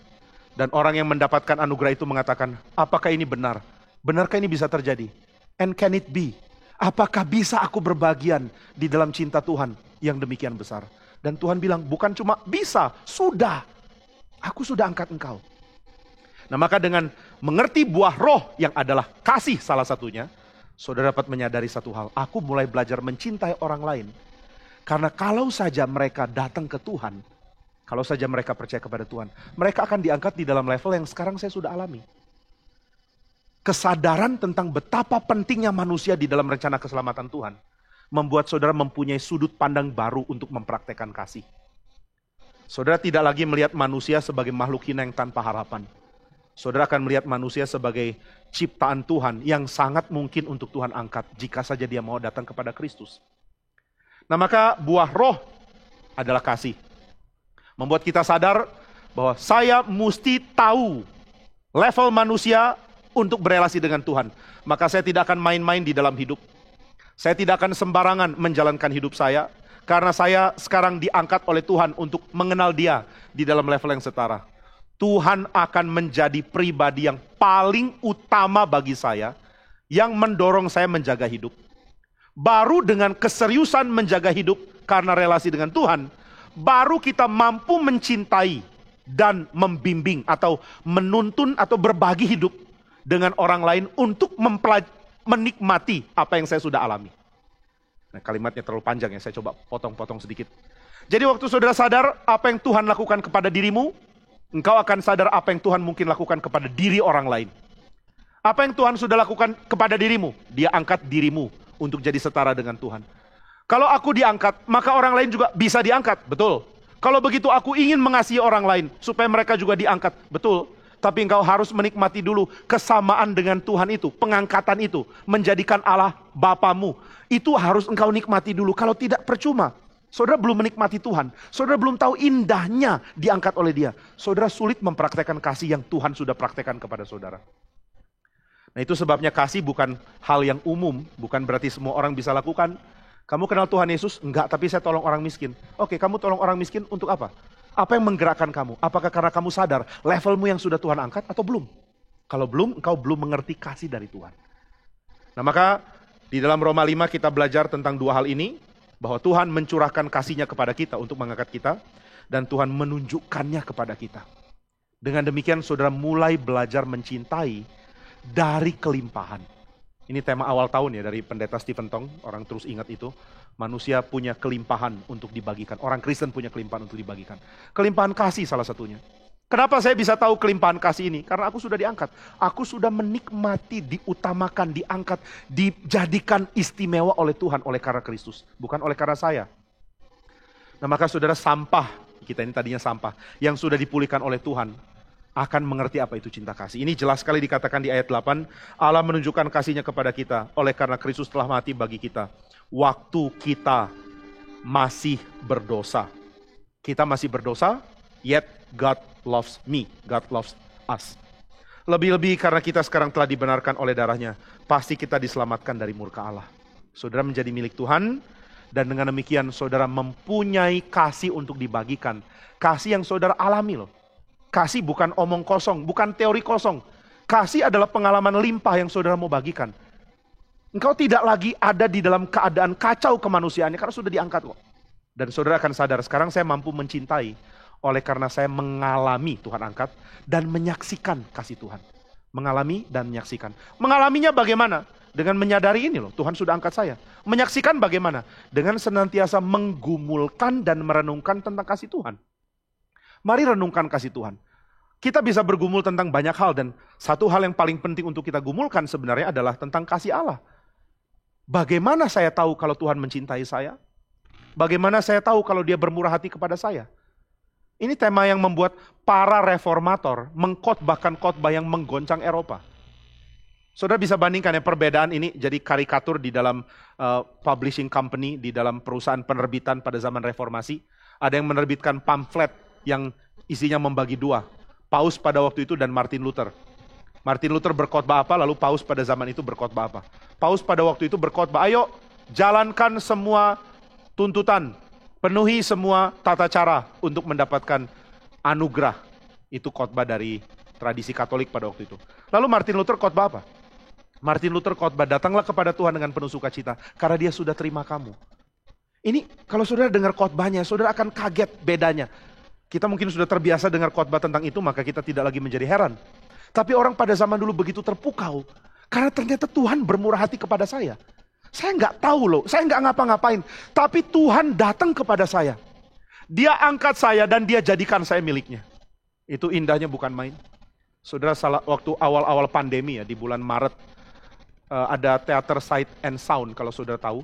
S1: Dan orang yang mendapatkan anugerah itu mengatakan, apakah ini benar? Benarkah ini bisa terjadi? And can it be? Apakah bisa aku berbagian di dalam cinta Tuhan yang demikian besar? Dan Tuhan bilang, bukan cuma bisa, sudah. Aku sudah angkat engkau. Nah maka dengan mengerti buah roh yang adalah kasih salah satunya, saudara dapat menyadari satu hal. Aku mulai belajar mencintai orang lain. Karena kalau saja mereka datang ke Tuhan, kalau saja mereka percaya kepada Tuhan, mereka akan diangkat di dalam level yang sekarang saya sudah alami. Kesadaran tentang betapa pentingnya manusia di dalam rencana keselamatan Tuhan, membuat saudara mempunyai sudut pandang baru untuk mempraktekkan kasih. Saudara tidak lagi melihat manusia sebagai makhluk hina yang tanpa harapan. Saudara akan melihat manusia sebagai ciptaan Tuhan yang sangat mungkin untuk Tuhan angkat jika saja dia mau datang kepada Kristus. Nah maka buah roh adalah kasih. Membuat kita sadar bahwa saya mesti tahu level manusia untuk berelasi dengan Tuhan. Maka saya tidak akan main-main di dalam hidup. Saya tidak akan sembarangan menjalankan hidup saya. Karena saya sekarang diangkat oleh Tuhan untuk mengenal dia di dalam level yang setara. Tuhan akan menjadi pribadi yang paling utama bagi saya. Yang mendorong saya menjaga hidup. Baru dengan keseriusan menjaga hidup karena relasi dengan Tuhan, baru kita mampu mencintai dan membimbing atau menuntun atau berbagi hidup dengan orang lain untuk menikmati apa yang saya sudah alami. Nah, kalimatnya terlalu panjang ya, saya coba potong-potong sedikit. Jadi waktu saudara sadar apa yang Tuhan lakukan kepada dirimu, engkau akan sadar apa yang Tuhan mungkin lakukan kepada diri orang lain. Apa yang Tuhan sudah lakukan kepada dirimu? Dia angkat dirimu untuk jadi setara dengan Tuhan. Kalau aku diangkat, maka orang lain juga bisa diangkat. Betul. Kalau begitu aku ingin mengasihi orang lain, supaya mereka juga diangkat. Betul. Tapi engkau harus menikmati dulu kesamaan dengan Tuhan itu. Pengangkatan itu. Menjadikan Allah Bapamu. Itu harus engkau nikmati dulu. Kalau tidak, percuma. Saudara belum menikmati Tuhan. Saudara belum tahu indahnya diangkat oleh Dia. Saudara sulit mempraktekkan kasih yang Tuhan sudah praktekkan kepada saudara. Nah, itu sebabnya kasih bukan hal yang umum. Bukan berarti semua orang bisa lakukan. Kamu kenal Tuhan Yesus? Enggak, tapi saya tolong orang miskin. Oke, kamu tolong orang miskin untuk apa? Apa yang menggerakkan kamu? Apakah karena kamu sadar levelmu yang sudah Tuhan angkat atau belum? Kalau belum, engkau belum mengerti kasih dari Tuhan. Nah, maka di dalam Roma 5 kita belajar tentang dua hal ini. Bahwa Tuhan mencurahkan kasih-Nya kepada kita untuk mengangkat kita. Dan Tuhan menunjukkannya kepada kita. Dengan demikian saudara mulai belajar mencintai dari kelimpahan. Ini tema awal tahun ya dari pendeta Stephen Tong, orang terus ingat itu. Manusia punya kelimpahan untuk dibagikan. Orang Kristen punya kelimpahan untuk dibagikan. Kelimpahan kasih salah satunya. Kenapa saya bisa tahu kelimpahan kasih ini? Karena aku sudah diangkat. Aku sudah menikmati, diutamakan, diangkat, dijadikan istimewa oleh Tuhan, oleh karena Kristus. Bukan oleh karena saya. Nah, maka saudara, sampah, kita ini tadinya sampah, yang sudah dipulihkan oleh Tuhan, akan mengerti apa itu cinta kasih. Ini jelas sekali dikatakan di ayat 8, Allah menunjukkan kasih-Nya kepada kita, oleh karena Kristus telah mati bagi kita. Waktu kita masih berdosa. Kita masih berdosa, yet God loves me, God loves us. Lebih-lebih karena kita sekarang telah dibenarkan oleh darah-Nya, pasti kita diselamatkan dari murka Allah. Saudara menjadi milik Tuhan, dan dengan demikian saudara mempunyai kasih untuk dibagikan. Kasih yang saudara alami loh. Kasih bukan omong kosong, bukan teori kosong. Kasih adalah pengalaman limpah yang saudara mau bagikan. Engkau tidak lagi ada di dalam keadaan kacau kemanusiaannya karena sudah diangkat kok. Dan saudara akan sadar, sekarang saya mampu mencintai oleh karena saya mengalami Tuhan angkat dan menyaksikan kasih Tuhan. Mengalami dan menyaksikan. Mengalaminya bagaimana? Dengan menyadari ini loh, Tuhan sudah angkat saya. Menyaksikan bagaimana? Dengan senantiasa menggumulkan dan merenungkan tentang kasih Tuhan. Mari renungkan kasih Tuhan. Kita bisa bergumul tentang banyak hal dan satu hal yang paling penting untuk kita gumulkan sebenarnya adalah tentang kasih Allah. Bagaimana saya tahu kalau Tuhan mencintai saya? Bagaimana saya tahu kalau Dia bermurah hati kepada saya? Ini tema yang membuat para reformator mengkhotbahkan khotbah yang menggoncang Eropa. Saudara bisa bandingkan ya perbedaan ini jadi karikatur di dalam publishing company, di dalam perusahaan penerbitan pada zaman reformasi. Ada yang menerbitkan pamflet yang isinya membagi dua. Paus pada waktu itu dan Martin Luther. Martin Luther berkhotbah apa, lalu Paus pada zaman itu berkhotbah apa. Paus pada waktu itu berkhotbah, ayo jalankan semua tuntutan, penuhi semua tata cara untuk mendapatkan anugerah. Itu khotbah dari tradisi Katolik pada waktu itu. Lalu Martin Luther khotbah apa? Martin Luther khotbah, datanglah kepada Tuhan dengan penuh sukacita, karena Dia sudah terima kamu. Ini kalau saudara dengar khotbahnya, saudara akan kaget bedanya. Kita mungkin sudah terbiasa dengar khotbah tentang itu, maka kita tidak lagi menjadi heran. Tapi orang pada zaman dulu begitu terpukau, karena ternyata Tuhan bermurah hati kepada saya. Saya nggak tahu loh, saya nggak ngapa-ngapain. Tapi Tuhan datang kepada saya. Dia angkat saya dan Dia jadikan saya miliknya. Itu indahnya bukan main. Saudara, waktu awal-awal pandemi ya, di bulan Maret, ada teater Sight and Sound, kalau saudara tahu,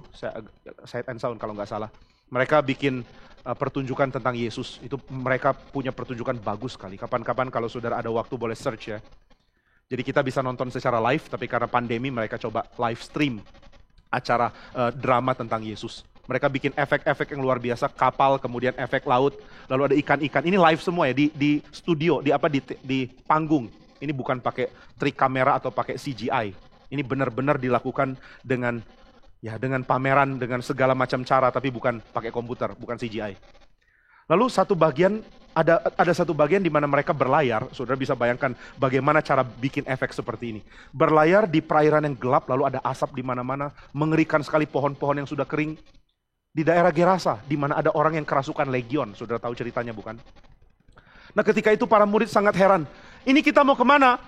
S1: Sight and Sound kalau nggak salah. Mereka bikin pertunjukan tentang Yesus. Itu mereka punya pertunjukan bagus sekali. Kapan-kapan kalau saudara ada waktu boleh search ya. Jadi kita bisa nonton secara live, tapi karena pandemi mereka coba live stream acara drama tentang Yesus. Mereka bikin efek-efek yang luar biasa, kapal, kemudian efek laut, lalu ada ikan-ikan. Ini live semua ya di studio, di panggung. Ini bukan pakai trik kamera atau pakai CGI. Ini benar-benar dilakukan dengan pameran, dengan segala macam cara, tapi bukan pakai komputer, bukan CGI. Lalu satu bagian, ada satu bagian di mana mereka berlayar, saudara bisa bayangkan bagaimana cara bikin efek seperti ini. Berlayar di perairan yang gelap, lalu ada asap di mana-mana, mengerikan sekali pohon-pohon yang sudah kering. Di daerah Gerasa, di mana ada orang yang kerasukan legion, saudara tahu ceritanya bukan? Nah ketika itu para murid sangat heran. Ini kita mau kemana?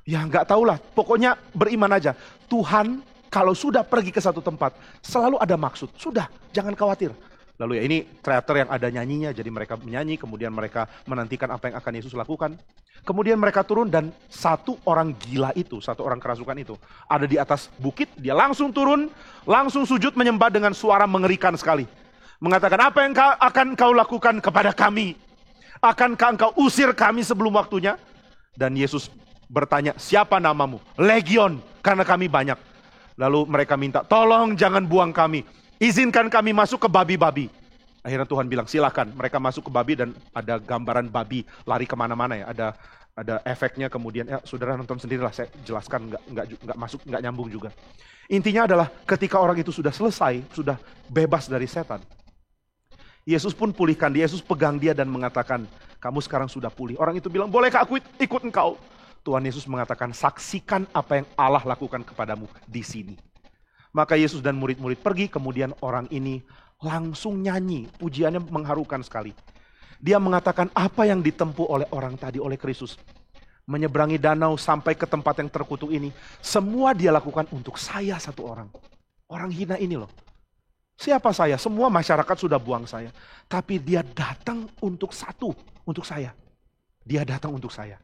S1: Ya nggak tahulah, pokoknya beriman aja. Tuhan kalau sudah pergi ke satu tempat, selalu ada maksud. Sudah, jangan khawatir. Lalu ya ini teater yang ada nyanyinya, jadi mereka menyanyi, kemudian mereka menantikan apa yang akan Yesus lakukan. Kemudian mereka turun dan satu orang gila itu, satu orang kerasukan itu, ada di atas bukit, dia langsung turun, langsung sujud menyembah dengan suara mengerikan sekali. Mengatakan, apa yang akan kau lakukan kepada kami? Akankah engkau usir kami sebelum waktunya? Dan Yesus bertanya, siapa namamu? Legion, karena kami banyak. Lalu mereka minta, tolong jangan buang kami. Izinkan kami masuk ke babi-babi. Akhirnya Tuhan bilang, silakan. Mereka masuk ke babi dan ada gambaran babi lari kemana-mana ya. Ada efeknya kemudian, ya saudara nonton sendirilah, saya jelaskan, nggak masuk, nggak nyambung juga. Intinya adalah ketika orang itu sudah selesai, sudah bebas dari setan, Yesus pun pulihkan dia, Yesus pegang dia dan mengatakan, kamu sekarang sudah pulih. Orang itu bilang, bolehkah aku ikut engkau? Tuhan Yesus mengatakan, saksikan apa yang Allah lakukan kepadamu di sini. Maka Yesus dan murid-murid pergi, kemudian orang ini langsung nyanyi, pujiannya mengharukan sekali. Dia mengatakan apa yang ditempuh oleh orang tadi, oleh Kristus. Menyeberangi danau sampai ke tempat yang terkutuk ini, semua dia lakukan untuk saya satu orang. Orang hina ini loh. Siapa saya? Semua masyarakat sudah buang saya. Tapi dia datang untuk satu, untuk saya. Dia datang untuk saya.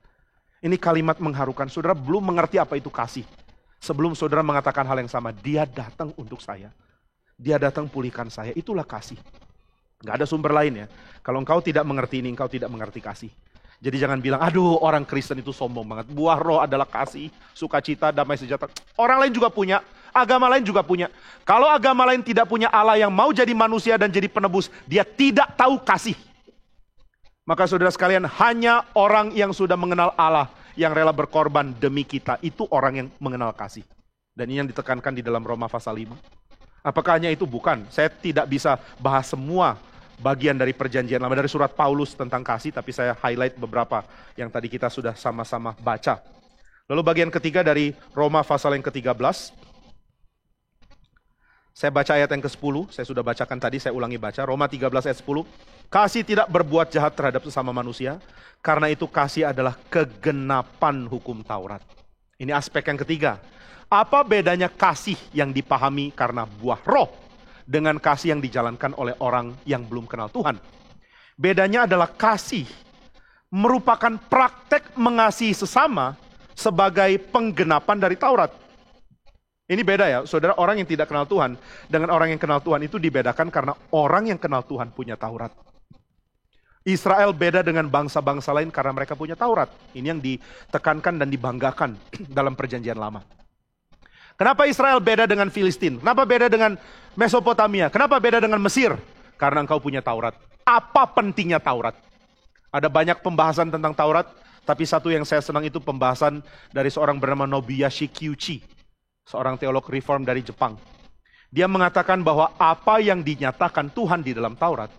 S1: Ini kalimat mengharukan, saudara belum mengerti apa itu kasih. Sebelum saudara mengatakan hal yang sama, dia datang untuk saya. Dia datang pulihkan saya, itulah kasih. Gak ada sumber lain ya. Kalau engkau tidak mengerti ini, engkau tidak mengerti kasih. Jadi jangan bilang, aduh orang Kristen itu sombong banget. Buah roh adalah kasih, sukacita, damai sejahtera. Orang lain juga punya, agama lain juga punya. Kalau agama lain tidak punya Allah yang mau jadi manusia dan jadi penebus, dia tidak tahu kasih. Maka saudara sekalian, hanya orang yang sudah mengenal Allah, yang rela berkorban demi kita, itu orang yang mengenal kasih. Dan ini yang ditekankan di dalam Roma pasal 5. Apakah hanya itu? Bukan. Saya tidak bisa bahas semua bagian dari perjanjian lama, dari surat Paulus tentang kasih, tapi saya highlight beberapa yang tadi kita sudah sama-sama baca. Lalu bagian ketiga dari Roma pasal yang ke-13. Saya baca ayat yang ke-10, saya sudah bacakan tadi, saya ulangi baca. Roma 13 ayat 10. Kasih tidak berbuat jahat terhadap sesama manusia, karena itu kasih adalah kegenapan hukum Taurat. Ini aspek yang ketiga. Apa bedanya kasih yang dipahami karena buah roh dengan kasih yang dijalankan oleh orang yang belum kenal Tuhan? Bedanya adalah kasih merupakan praktek mengasihi sesama sebagai penggenapan dari Taurat. Ini beda ya, saudara, orang yang tidak kenal Tuhan dengan orang yang kenal Tuhan itu dibedakan karena orang yang kenal Tuhan punya Taurat. Israel beda dengan bangsa-bangsa lain karena mereka punya Taurat. Ini yang ditekankan dan dibanggakan dalam perjanjian lama. Kenapa Israel beda dengan Filistin? Kenapa beda dengan Mesopotamia? Kenapa beda dengan Mesir? Karena engkau punya Taurat. Apa pentingnya Taurat? Ada banyak pembahasan tentang Taurat, tapi satu yang saya senang itu pembahasan dari seorang bernama Nobuyashi Kyuchi, seorang teolog reform dari Jepang. Dia mengatakan bahwa apa yang dinyatakan Tuhan di dalam Taurat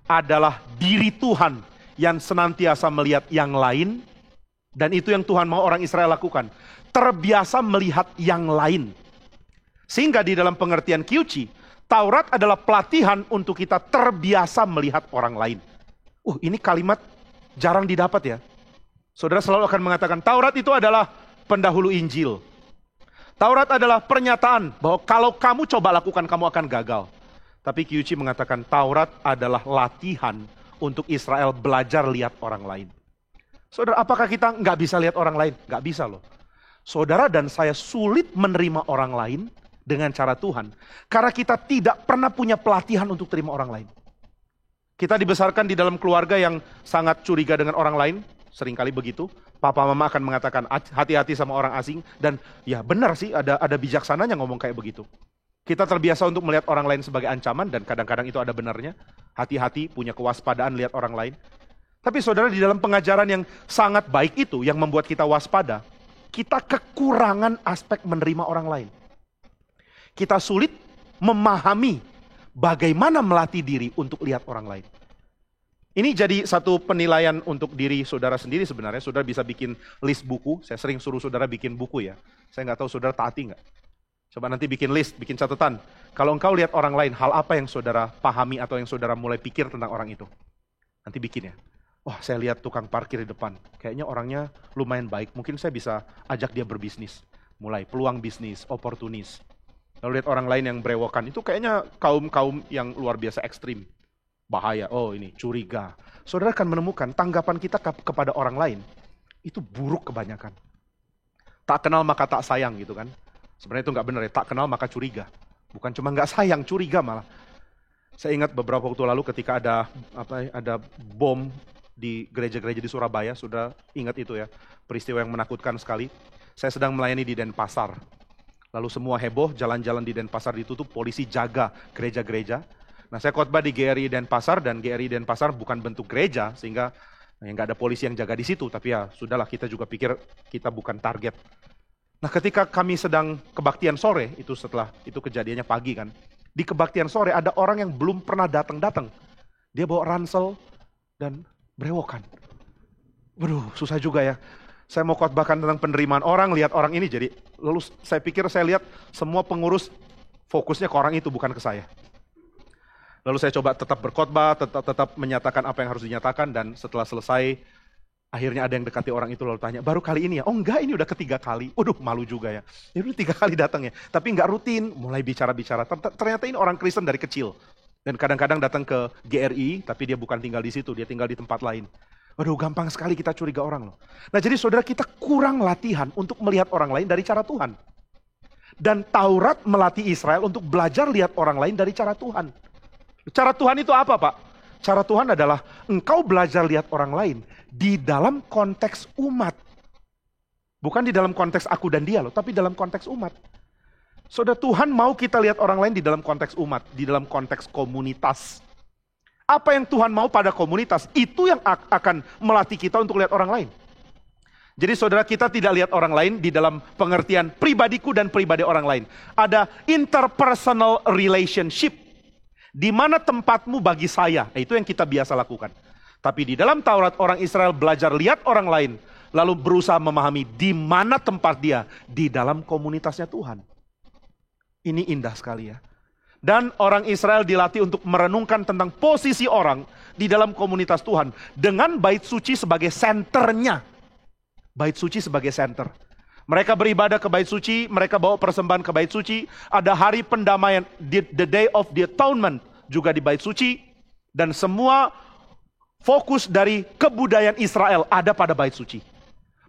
S1: adalah diri Tuhan yang senantiasa melihat yang lain, dan itu yang Tuhan mau orang Israel lakukan. Terbiasa melihat yang lain. Sehingga di dalam pengertian Kyuchi, Taurat adalah pelatihan untuk kita terbiasa melihat orang lain. Ini kalimat jarang didapat ya. Saudara selalu akan mengatakan Taurat itu adalah pendahulu Injil. Taurat adalah pernyataan bahwa kalau kamu coba lakukan, kamu akan gagal. Tapi Kyuchi mengatakan Taurat adalah latihan untuk Israel belajar lihat orang lain. Saudara, apakah kita nggak bisa lihat orang lain? Nggak bisa loh. Saudara dan saya sulit menerima orang lain dengan cara Tuhan. Karena kita tidak pernah punya pelatihan untuk terima orang lain. Kita dibesarkan di dalam keluarga yang sangat curiga dengan orang lain. Seringkali begitu. Papa mama akan mengatakan hati-hati sama orang asing. Dan ya benar sih ada bijaksananya ngomong kayak begitu. Kita terbiasa untuk melihat orang lain sebagai ancaman. Dan kadang-kadang itu ada benarnya. Hati-hati punya kewaspadaan lihat orang lain. Tapi saudara, di dalam pengajaran yang sangat baik itu yang membuat kita waspada, kita kekurangan aspek menerima orang lain. Kita sulit memahami bagaimana melatih diri untuk lihat orang lain. Ini jadi satu penilaian untuk diri saudara sendiri sebenarnya. Saudara bisa bikin list buku. Saya sering suruh saudara bikin buku ya. Saya nggak tahu saudara taati nggak. Coba nanti bikin list, bikin catatan. Kalau engkau lihat orang lain, hal apa yang saudara pahami atau yang saudara mulai pikir tentang orang itu? Nanti bikin ya. Wah, saya lihat tukang parkir di depan. Kayaknya orangnya lumayan baik. Mungkin saya bisa ajak dia berbisnis. Mulai peluang bisnis, oportunis. Lalu lihat orang lain yang berewokan. Itu kayaknya kaum-kaum yang luar biasa ekstrim. Bahaya. Oh, ini curiga. Saudara akan menemukan tanggapan kita kepada orang lain itu buruk kebanyakan. Tak kenal maka tak sayang gitu kan. Sebenarnya itu nggak benar ya. Tak kenal maka curiga. Bukan cuma nggak sayang, curiga malah. Saya ingat beberapa waktu lalu ketika ada bom di gereja-gereja di Surabaya, sudah ingat itu ya, peristiwa yang menakutkan sekali. Saya sedang melayani di Denpasar. Lalu semua heboh, jalan-jalan di Denpasar ditutup, polisi jaga gereja-gereja. Nah, saya khotbah di GRI Denpasar, dan GRI Denpasar bukan bentuk gereja, sehingga nggak ada polisi yang jaga di situ. Tapi ya sudahlah, kita juga pikir kita bukan target. Nah, ketika kami sedang kebaktian sore, itu setelah itu kejadiannya pagi kan, di kebaktian sore ada orang yang belum pernah datang. Dia bawa ransel dan berewokan. Waduh, susah juga ya. Saya mau khotbahkan tentang penerimaan orang, lihat orang ini jadi, lalu saya pikir saya lihat semua pengurus fokusnya ke orang itu, bukan ke saya. Lalu saya coba tetap berkhotbah, tetap menyatakan apa yang harus dinyatakan, dan setelah selesai, akhirnya ada yang dekati orang itu lalu tanya, baru kali ini ya? Oh enggak, ini udah ketiga kali. Waduh, malu juga ya. Ini udah 3 kali datang ya. Tapi enggak rutin, mulai bicara-bicara. Ternyata ini orang Kristen dari kecil. Dan kadang-kadang datang ke GRI, tapi dia bukan tinggal di situ, dia tinggal di tempat lain. Waduh, gampang sekali kita curiga orang loh. Nah, jadi saudara, kita kurang latihan untuk melihat orang lain dari cara Tuhan. Dan Taurat melatih Israel untuk belajar lihat orang lain dari cara Tuhan. Cara Tuhan itu apa, Pak? Cara Tuhan adalah engkau belajar lihat orang lain di dalam konteks umat. Bukan di dalam konteks aku dan dia loh, tapi dalam konteks umat. Saudara, Tuhan mau kita lihat orang lain di dalam konteks umat, di dalam konteks komunitas. Apa yang Tuhan mau pada komunitas, itu yang akan melatih kita untuk lihat orang lain. Jadi saudara, kita tidak lihat orang lain di dalam pengertian pribadiku dan pribadi orang lain. Ada interpersonal relationship. Di mana tempatmu bagi saya, itu yang kita biasa lakukan. Tapi di dalam Taurat, orang Israel belajar lihat orang lain, lalu berusaha memahami di mana tempat dia di dalam komunitasnya Tuhan. Ini indah sekali ya. Dan orang Israel dilatih untuk merenungkan tentang posisi orang di dalam komunitas Tuhan dengan bait suci sebagai senternya. Bait suci sebagai center. Mereka beribadah ke bait suci, mereka bawa persembahan ke bait suci. Ada hari pendamaian, the day of the atonement juga di bait suci. Dan semua fokus dari kebudayaan Israel ada pada bait suci.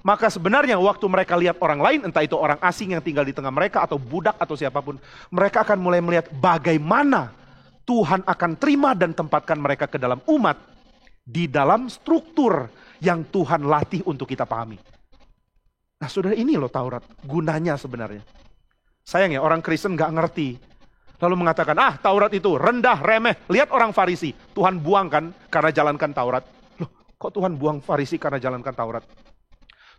S1: Maka sebenarnya waktu mereka lihat orang lain, entah itu orang asing yang tinggal di tengah mereka atau budak atau siapapun, mereka akan mulai melihat bagaimana Tuhan akan terima dan tempatkan mereka ke dalam umat di dalam struktur yang Tuhan latih untuk kita pahami. Nah, saudara, ini loh Taurat, gunanya sebenarnya. Sayang ya, orang Kristen gak ngerti. Lalu mengatakan, Taurat itu rendah, remeh. Lihat orang Farisi, Tuhan buang kan karena jalankan Taurat. Loh, kok Tuhan buang Farisi karena jalankan Taurat?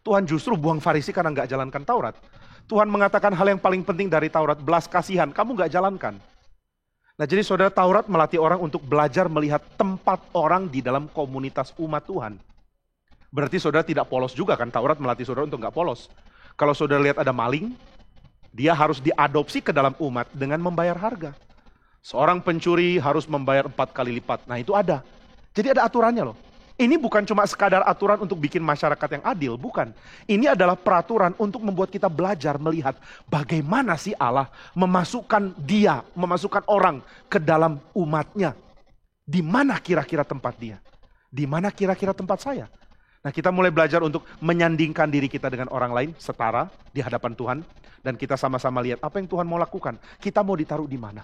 S1: Tuhan justru buang Farisi karena gak jalankan Taurat. Tuhan mengatakan hal yang paling penting dari Taurat, belas kasihan, kamu gak jalankan. Nah, jadi saudara, Taurat melatih orang untuk belajar melihat tempat orang di dalam komunitas umat Tuhan. Berarti saudara tidak polos juga kan, Taurat melatih saudara untuk gak polos. Kalau saudara lihat ada maling, dia harus diadopsi ke dalam umat dengan membayar harga. Seorang pencuri harus membayar 4 kali lipat, nah itu ada. Jadi ada aturannya loh. Ini bukan cuma sekadar aturan untuk bikin masyarakat yang adil, bukan. Ini adalah peraturan untuk membuat kita belajar melihat bagaimana sih Allah memasukkan orang ke dalam umatnya. Di mana kira-kira tempat dia? Di mana kira-kira tempat saya? Nah, kita mulai belajar untuk menyandingkan diri kita dengan orang lain setara di hadapan Tuhan. Dan kita sama-sama lihat apa yang Tuhan mau lakukan. Kita mau ditaruh di mana?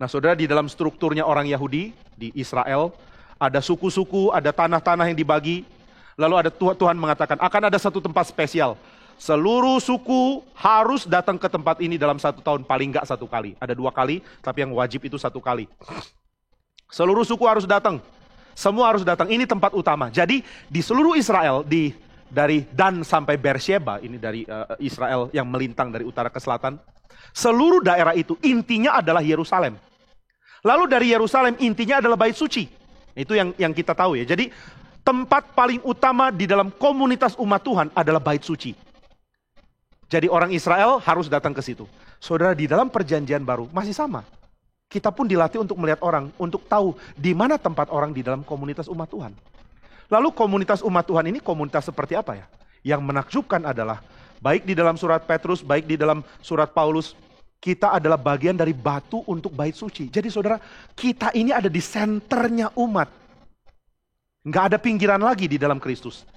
S1: Nah, saudara, di dalam strukturnya orang Yahudi di Israel, ada suku-suku, ada tanah-tanah yang dibagi. Lalu ada Tuhan mengatakan akan ada satu tempat spesial. Seluruh suku harus datang ke tempat ini dalam 1 tahun, paling enggak 1 kali. Ada 2 kali, tapi yang wajib itu 1 kali. Seluruh suku harus datang. Semua harus datang, ini tempat utama. Jadi di seluruh Israel, dari Dan sampai Beersheba, ini dari Israel yang melintang dari utara ke selatan. Seluruh daerah itu intinya adalah Yerusalem. Lalu dari Yerusalem intinya adalah bait suci. Itu yang kita tahu ya. Jadi tempat paling utama di dalam komunitas umat Tuhan adalah bait suci. Jadi orang Israel harus datang ke situ. Saudara, di dalam perjanjian baru masih sama. Kita pun dilatih untuk melihat orang, untuk tahu di mana tempat orang di dalam komunitas umat Tuhan. Lalu komunitas umat Tuhan ini komunitas seperti apa ya? Yang menakjubkan adalah, baik di dalam surat Petrus, baik di dalam surat Paulus, kita adalah bagian dari batu untuk bait suci. Jadi saudara, kita ini ada di senternya umat. Nggak ada pinggiran lagi di dalam Kristus.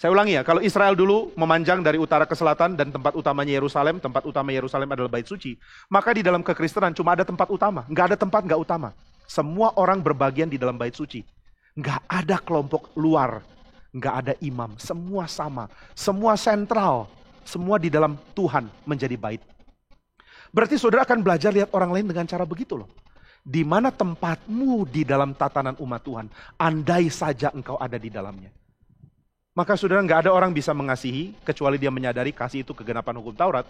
S1: Saya ulangi ya, kalau Israel dulu memanjang dari utara ke selatan dan tempat utamanya Yerusalem, tempat utama Yerusalem adalah bait suci, maka di dalam kekristenan cuma ada tempat utama, nggak ada tempat nggak utama. Semua orang berbagian di dalam bait suci. Nggak ada kelompok luar, nggak ada imam, semua sama, semua sentral, semua di dalam Tuhan menjadi bait. Berarti saudara akan belajar lihat orang lain dengan cara begitu loh. Di mana tempatmu di dalam tatanan umat Tuhan, andai saja engkau ada di dalamnya. Maka saudara, nggak ada orang bisa mengasihi kecuali dia menyadari kasih itu kegenapan hukum Taurat.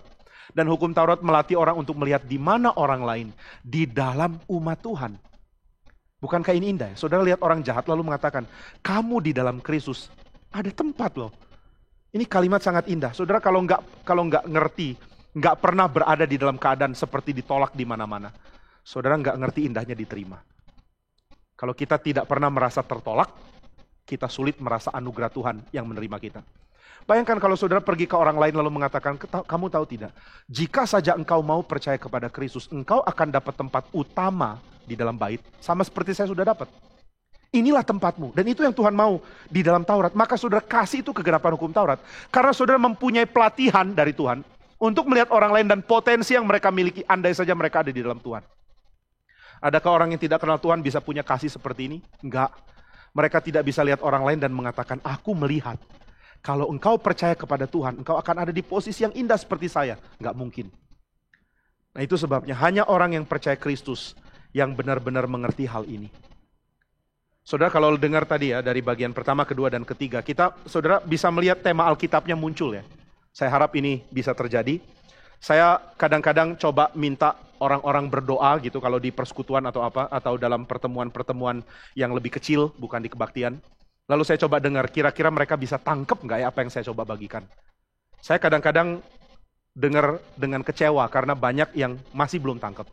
S1: Dan hukum Taurat melatih orang untuk melihat di mana orang lain di dalam umat Tuhan. Bukankah ini indah ya? Saudara lihat orang jahat lalu mengatakan, kamu di dalam Kristus ada tempat loh. Ini kalimat sangat indah. Saudara kalau nggak ngerti, nggak pernah berada di dalam keadaan seperti ditolak di mana-mana, saudara nggak ngerti indahnya diterima. Kalau kita tidak pernah merasa tertolak, kita sulit merasa anugerah Tuhan yang menerima kita. Bayangkan kalau saudara pergi ke orang lain lalu mengatakan, kamu tahu tidak, jika saja engkau mau percaya kepada Kristus, engkau akan dapat tempat utama di dalam bait, sama seperti saya sudah dapat. Inilah tempatmu, dan itu yang Tuhan mau di dalam Taurat. Maka saudara kasih itu kegenapan hukum Taurat, karena saudara mempunyai pelatihan dari Tuhan, untuk melihat orang lain dan potensi yang mereka miliki, andai saja mereka ada di dalam Tuhan. Adakah orang yang tidak kenal Tuhan bisa punya kasih seperti ini? Enggak. Mereka tidak bisa lihat orang lain dan mengatakan, aku melihat. Kalau engkau percaya kepada Tuhan, engkau akan ada di posisi yang indah seperti saya. Enggak mungkin. Nah itu sebabnya hanya orang yang percaya Kristus yang benar-benar mengerti hal ini. Saudara kalau dengar tadi ya, dari bagian pertama, kedua, dan ketiga, saudara bisa melihat tema Alkitabnya muncul ya. Saya harap ini bisa terjadi. Saya kadang-kadang coba minta orang-orang berdoa gitu kalau di persekutuan atau apa, atau dalam pertemuan-pertemuan yang lebih kecil, bukan di kebaktian. Lalu saya coba dengar, kira-kira mereka bisa tangkep nggak ya apa yang saya coba bagikan. Saya kadang-kadang dengar dengan kecewa karena banyak yang masih belum tangkep.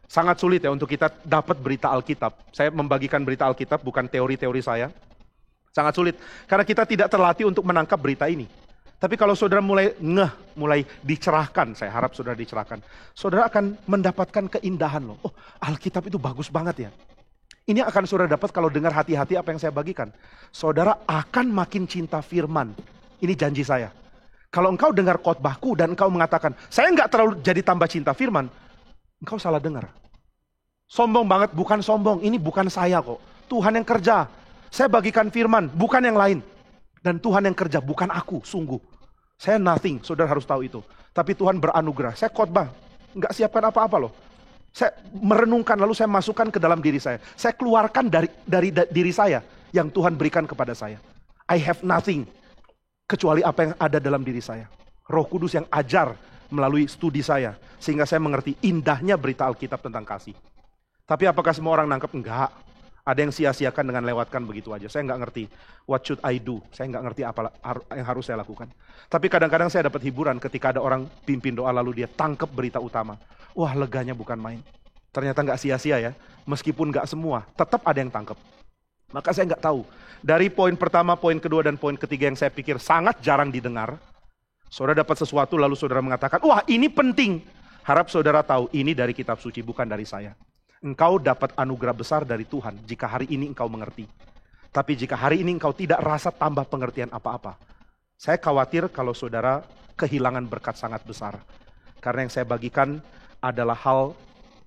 S1: Sangat sulit ya untuk kita dapat berita Alkitab. Saya membagikan berita Alkitab bukan teori-teori saya. Sangat sulit karena kita tidak terlatih untuk menangkap berita ini. Tapi kalau saudara mulai dicerahkan, saya harap saudara dicerahkan, saudara akan mendapatkan keindahan loh. Oh, Alkitab itu bagus banget ya. Ini akan saudara dapat kalau dengar hati-hati apa yang saya bagikan. Saudara akan makin cinta firman. Ini janji saya. Kalau engkau dengar khotbahku dan engkau mengatakan, saya nggak terlalu jadi tambah cinta firman, engkau salah dengar. Sombong banget, bukan sombong. Ini bukan saya kok. Tuhan yang kerja. Saya bagikan firman, bukan yang lain. Dan Tuhan yang kerja, bukan aku, sungguh. Saya nothing, saudara harus tahu itu. Tapi Tuhan beranugerah. Saya khotbah, nggak siapkan apa-apa loh. Saya merenungkan, lalu saya masukkan ke dalam diri saya. Saya keluarkan dari diri saya yang Tuhan berikan kepada saya. I have nothing, kecuali apa yang ada dalam diri saya. Roh Kudus yang ajar melalui studi saya. Sehingga saya mengerti indahnya berita Alkitab tentang kasih. Tapi apakah semua orang nangkep? Enggak. Ada yang sia-siakan dengan lewatkan begitu aja. Saya nggak ngerti, what should I do? Saya nggak ngerti apa yang harus saya lakukan. Tapi kadang-kadang saya dapat hiburan ketika ada orang pimpin doa lalu dia tangkap berita utama. Wah, leganya bukan main. Ternyata nggak sia-sia ya. Meskipun nggak semua, tetap ada yang tangkap. Maka saya nggak tahu. Dari poin pertama, poin kedua, dan poin ketiga yang saya pikir sangat jarang didengar. Saudara dapat sesuatu lalu saudara mengatakan, wah ini penting. Harap saudara tahu ini dari kitab suci, bukan dari saya. Engkau dapat anugerah besar dari Tuhan jika hari ini engkau mengerti. Tapi jika hari ini engkau tidak rasa tambah pengertian apa-apa, saya khawatir kalau saudara kehilangan berkat sangat besar. Karena yang saya bagikan adalah hal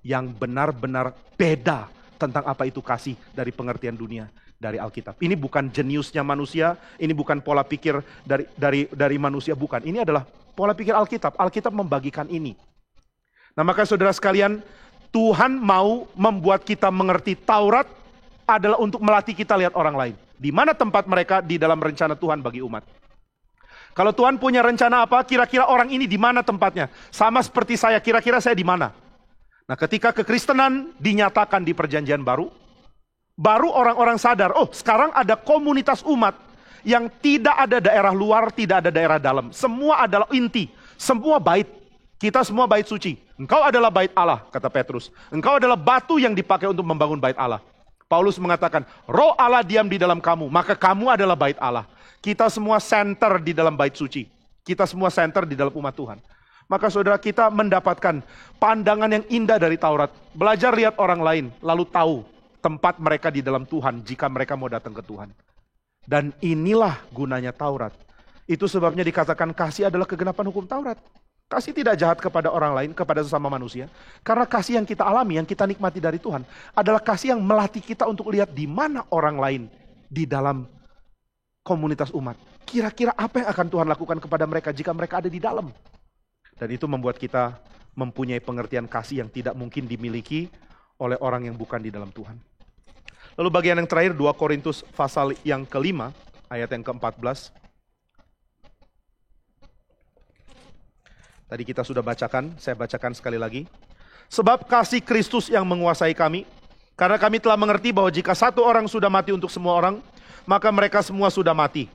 S1: yang benar-benar beda tentang apa itu kasih dari pengertian dunia, dari Alkitab. Ini bukan jeniusnya manusia, ini bukan pola pikir dari manusia, bukan. Ini adalah pola pikir Alkitab. Alkitab membagikan ini. Nah maka saudara sekalian, Tuhan mau membuat kita mengerti Taurat adalah untuk melatih kita lihat orang lain. Di mana tempat mereka di dalam rencana Tuhan bagi umat. Kalau Tuhan punya rencana apa, kira-kira orang ini di mana tempatnya? Sama seperti saya, kira-kira saya di mana? Nah ketika kekristenan dinyatakan di perjanjian baru orang-orang sadar, oh sekarang ada komunitas umat yang tidak ada daerah luar, tidak ada daerah dalam. Semua adalah inti, semua bait. Kita semua bait suci. Engkau adalah bait Allah, kata Petrus. Engkau adalah batu yang dipakai untuk membangun bait Allah. Paulus mengatakan, Roh Allah diam di dalam kamu, maka kamu adalah bait Allah. Kita semua center di dalam bait suci. Kita semua center di dalam umat Tuhan. Maka saudara, kita mendapatkan pandangan yang indah dari Taurat. Belajar lihat orang lain, lalu tahu tempat mereka di dalam Tuhan jika mereka mau datang ke Tuhan. Dan inilah gunanya Taurat. Itu sebabnya dikatakan kasih adalah kegenapan hukum Taurat. Kasih tidak jahat kepada orang lain, kepada sesama manusia. Karena kasih yang kita alami, yang kita nikmati dari Tuhan, adalah kasih yang melatih kita untuk lihat di mana orang lain di dalam komunitas umat. Kira-kira apa yang akan Tuhan lakukan kepada mereka jika mereka ada di dalam. Dan itu membuat kita mempunyai pengertian kasih yang tidak mungkin dimiliki oleh orang yang bukan di dalam Tuhan. Lalu bagian yang terakhir, 2 Korintus pasal yang ke-5, ayat yang ke-14. Tadi kita sudah bacakan, saya bacakan sekali lagi. Sebab kasih Kristus yang menguasai kami, karena kami telah mengerti bahwa jika satu orang sudah mati untuk semua orang, maka mereka semua sudah mati.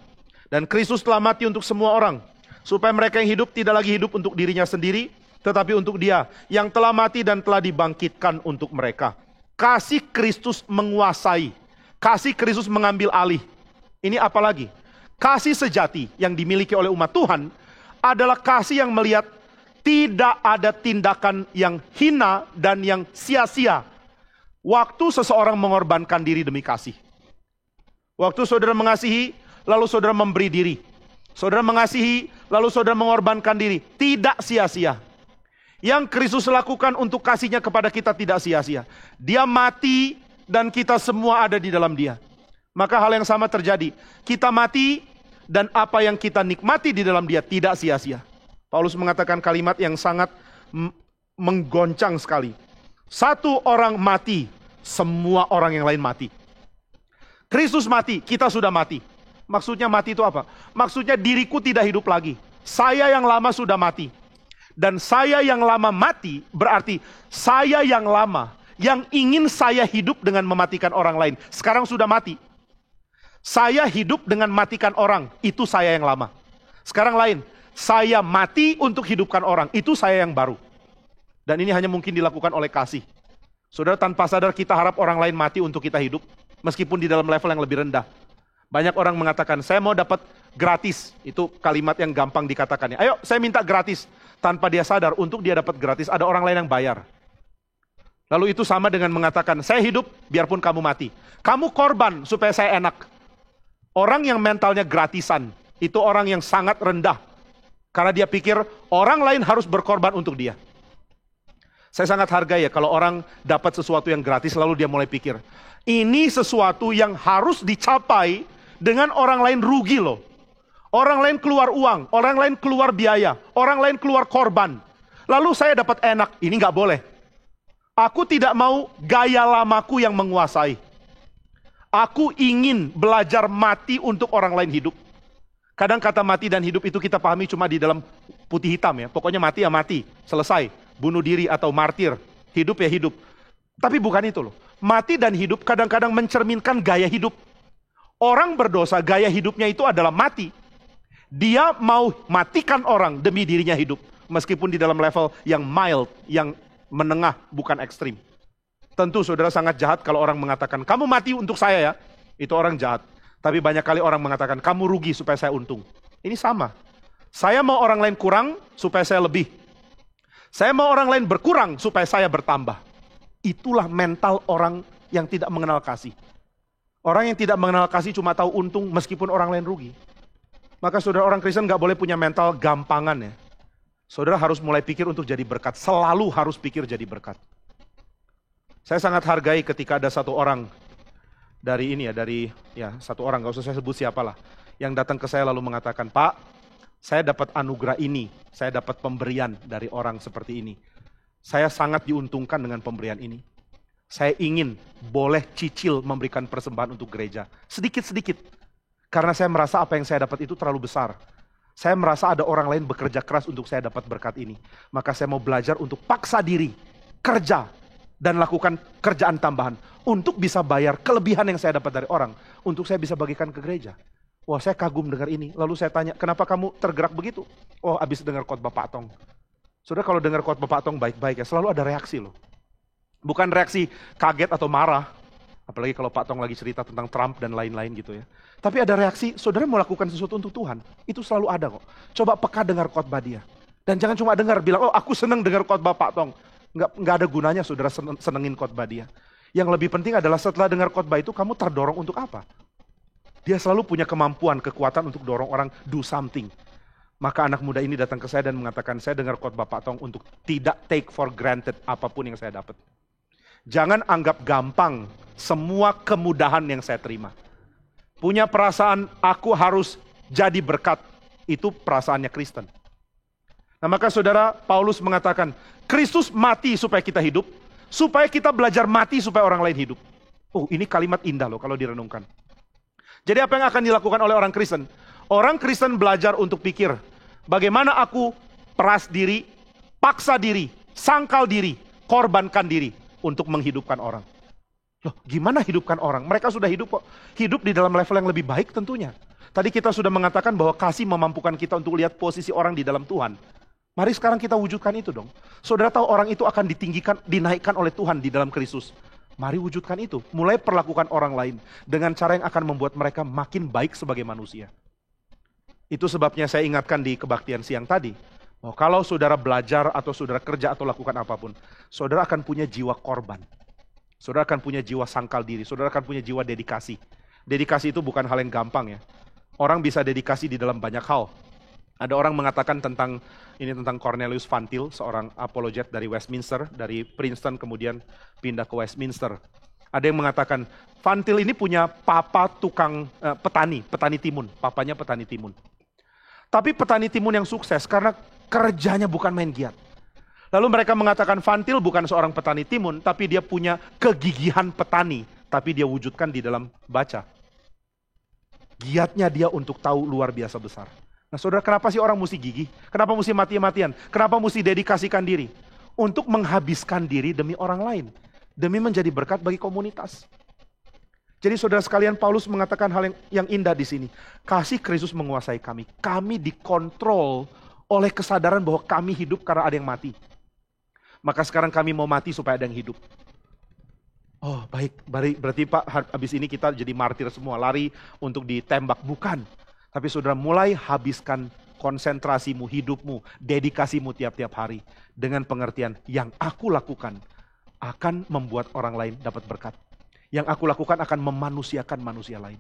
S1: Dan Kristus telah mati untuk semua orang, supaya mereka yang hidup tidak lagi hidup untuk dirinya sendiri, tetapi untuk Dia yang telah mati dan telah dibangkitkan untuk mereka. Kasih Kristus menguasai, kasih Kristus mengambil alih. Ini apa lagi? Kasih sejati yang dimiliki oleh umat Tuhan adalah kasih yang melihat tidak ada tindakan yang hina dan yang sia-sia waktu seseorang mengorbankan diri demi kasih. Waktu saudara mengasihi, lalu saudara memberi diri. Saudara mengasihi, lalu saudara mengorbankan diri. Tidak sia-sia. Yang Kristus lakukan untuk kasihnya kepada kita tidak sia-sia. Dia mati dan kita semua ada di dalam Dia. Maka hal yang sama terjadi. Kita mati dan apa yang kita nikmati di dalam Dia tidak sia-sia. Paulus mengatakan kalimat yang sangat menggoncang sekali. Satu orang mati, semua orang yang lain mati. Kristus mati, kita sudah mati. Maksudnya mati itu apa? Maksudnya diriku tidak hidup lagi. Saya yang lama sudah mati. Dan saya yang lama mati berarti saya yang lama, yang ingin saya hidup dengan mematikan orang lain, sekarang sudah mati. Saya hidup dengan matikan orang, itu saya yang lama. Sekarang lain, saya mati untuk hidupkan orang, itu saya yang baru. Dan ini hanya mungkin dilakukan oleh kasih. Saudara, tanpa sadar kita harap orang lain mati untuk kita hidup, meskipun di dalam level yang lebih rendah. Banyak orang mengatakan, saya mau dapat gratis. Itu kalimat yang gampang dikatakannya. Ayo, saya minta gratis. Tanpa dia sadar, untuk dia dapat gratis, ada orang lain yang bayar. Lalu itu sama dengan mengatakan, saya hidup biarpun kamu mati. Kamu korban supaya saya enak. Orang yang mentalnya gratisan, itu orang yang sangat rendah. Karena dia pikir orang lain harus berkorban untuk dia. Saya sangat hargai ya kalau orang dapat sesuatu yang gratis lalu dia mulai pikir, ini sesuatu yang harus dicapai dengan orang lain rugi loh. Orang lain keluar uang, orang lain keluar biaya, orang lain keluar korban. Lalu saya dapat enak, ini gak boleh. Aku tidak mau gaya lamaku yang menguasai. Aku ingin belajar mati untuk orang lain hidup. Kadang kata mati dan hidup itu kita pahami cuma di dalam putih hitam ya. Pokoknya mati ya mati, selesai. Bunuh diri atau martir, hidup ya hidup. Tapi bukan itu loh. Mati dan hidup kadang-kadang mencerminkan gaya hidup. Orang berdosa gaya hidupnya itu adalah mati. Dia mau matikan orang demi dirinya hidup. Meskipun di dalam level yang mild, yang menengah, bukan ekstrim. Tentu saudara sangat jahat kalau orang mengatakan, kamu mati untuk saya ya. Itu orang jahat. Tapi banyak kali orang mengatakan, kamu rugi supaya saya untung. Ini sama. Saya mau orang lain kurang supaya saya lebih. Saya mau orang lain berkurang supaya saya bertambah. Itulah mental orang yang tidak mengenal kasih. Orang yang tidak mengenal kasih cuma tahu untung meskipun orang lain rugi. Maka saudara, orang Kristen gak boleh punya mental gampangan ya. Saudara harus mulai pikir untuk jadi berkat. Selalu harus pikir jadi berkat. Saya sangat hargai ketika ada satu orang dari satu orang, gak usah saya sebut siapalah, yang datang ke saya lalu mengatakan, Pak, saya dapat anugerah ini, saya dapat pemberian dari orang seperti ini. Saya sangat diuntungkan dengan pemberian ini. Saya ingin boleh cicil memberikan persembahan untuk gereja. Sedikit-sedikit. Karena saya merasa apa yang saya dapat itu terlalu besar. Saya merasa ada orang lain bekerja keras untuk saya dapat berkat ini. Maka saya mau belajar untuk paksa diri, kerja, dan lakukan kerjaan tambahan. Untuk bisa bayar kelebihan yang saya dapat dari orang. Untuk saya bisa bagikan ke gereja. Wah, saya kagum dengar ini. Lalu saya tanya, kenapa kamu tergerak begitu? Oh, habis dengar khotbah Pak Tong. Saudara kalau dengar khotbah Pak Tong baik-baik ya, selalu ada reaksi loh. Bukan reaksi kaget atau marah. Apalagi kalau Pak Tong lagi cerita tentang Trump dan lain-lain gitu ya. Tapi ada reaksi, saudara mau lakukan sesuatu untuk Tuhan. Itu selalu ada kok. Coba peka dengar khotbah dia. Dan jangan cuma dengar, bilang, oh aku seneng dengar khotbah Pak Tong. Nggak ada gunanya saudara senengin khotbah dia. Yang lebih penting adalah setelah dengar khotbah itu, kamu terdorong untuk apa? Dia selalu punya kemampuan, kekuatan untuk dorong orang do something. Maka anak muda ini datang ke saya dan mengatakan, saya dengar khotbah Pak Tong untuk tidak take for granted apapun yang saya dapat. Jangan anggap gampang semua kemudahan yang saya terima. Punya perasaan aku harus jadi berkat, itu perasaannya Kristen. Nah maka saudara, Paulus mengatakan, Kristus mati supaya kita hidup, supaya kita belajar mati supaya orang lain hidup. Oh ini kalimat indah loh kalau direnungkan. Jadi apa yang akan dilakukan oleh orang Kristen? Orang Kristen belajar untuk pikir, bagaimana aku peras diri, paksa diri, sangkal diri, korbankan diri untuk menghidupkan orang. Loh, gimana hidupkan orang? Mereka sudah hidup kok. Hidup di dalam level yang lebih baik tentunya. Tadi kita sudah mengatakan bahwa kasih memampukan kita untuk lihat posisi orang di dalam Tuhan. Mari sekarang kita wujudkan itu dong. Saudara tahu orang itu akan ditinggikan, dinaikkan oleh Tuhan di dalam Kristus. Mari wujudkan itu. Mulai perlakukan orang lain dengan cara yang akan membuat mereka makin baik sebagai manusia. Itu sebabnya saya ingatkan di kebaktian siang tadi. Oh, kalau saudara belajar atau saudara kerja atau lakukan apapun, saudara akan punya jiwa korban. Saudara akan punya jiwa sangkal diri, saudara akan punya jiwa dedikasi. Dedikasi itu bukan hal yang gampang ya. Orang bisa dedikasi di dalam banyak hal. Ada orang mengatakan tentang Cornelius Van Til, seorang apologet dari Westminster, dari Princeton kemudian pindah ke Westminster. Ada yang mengatakan Van Til ini punya papa tukang petani timun, papanya petani timun. Tapi petani timun yang sukses karena kerjanya bukan main giat. Lalu mereka mengatakan Van Til bukan seorang petani timun, tapi dia punya kegigihan petani, tapi dia wujudkan di dalam baca. Giatnya dia untuk tahu luar biasa besar. Nah saudara, kenapa sih orang mesti gigih? Kenapa mesti mati-matian? Kenapa mesti dedikasikan diri? Untuk menghabiskan diri demi orang lain. Demi menjadi berkat bagi komunitas. Jadi saudara sekalian, Paulus mengatakan hal yang indah di sini. Kasih Kristus menguasai kami. Kami dikontrol oleh kesadaran bahwa kami hidup karena ada yang mati. Maka sekarang kami mau mati supaya ada yang hidup. Oh baik, berarti Pak habis ini kita jadi martir semua, lari untuk ditembak. Bukan. Tapi saudara mulai habiskan konsentrasimu, hidupmu, dedikasimu tiap-tiap hari. Dengan pengertian yang aku lakukan akan membuat orang lain dapat berkat. Yang aku lakukan akan memanusiakan manusia lain.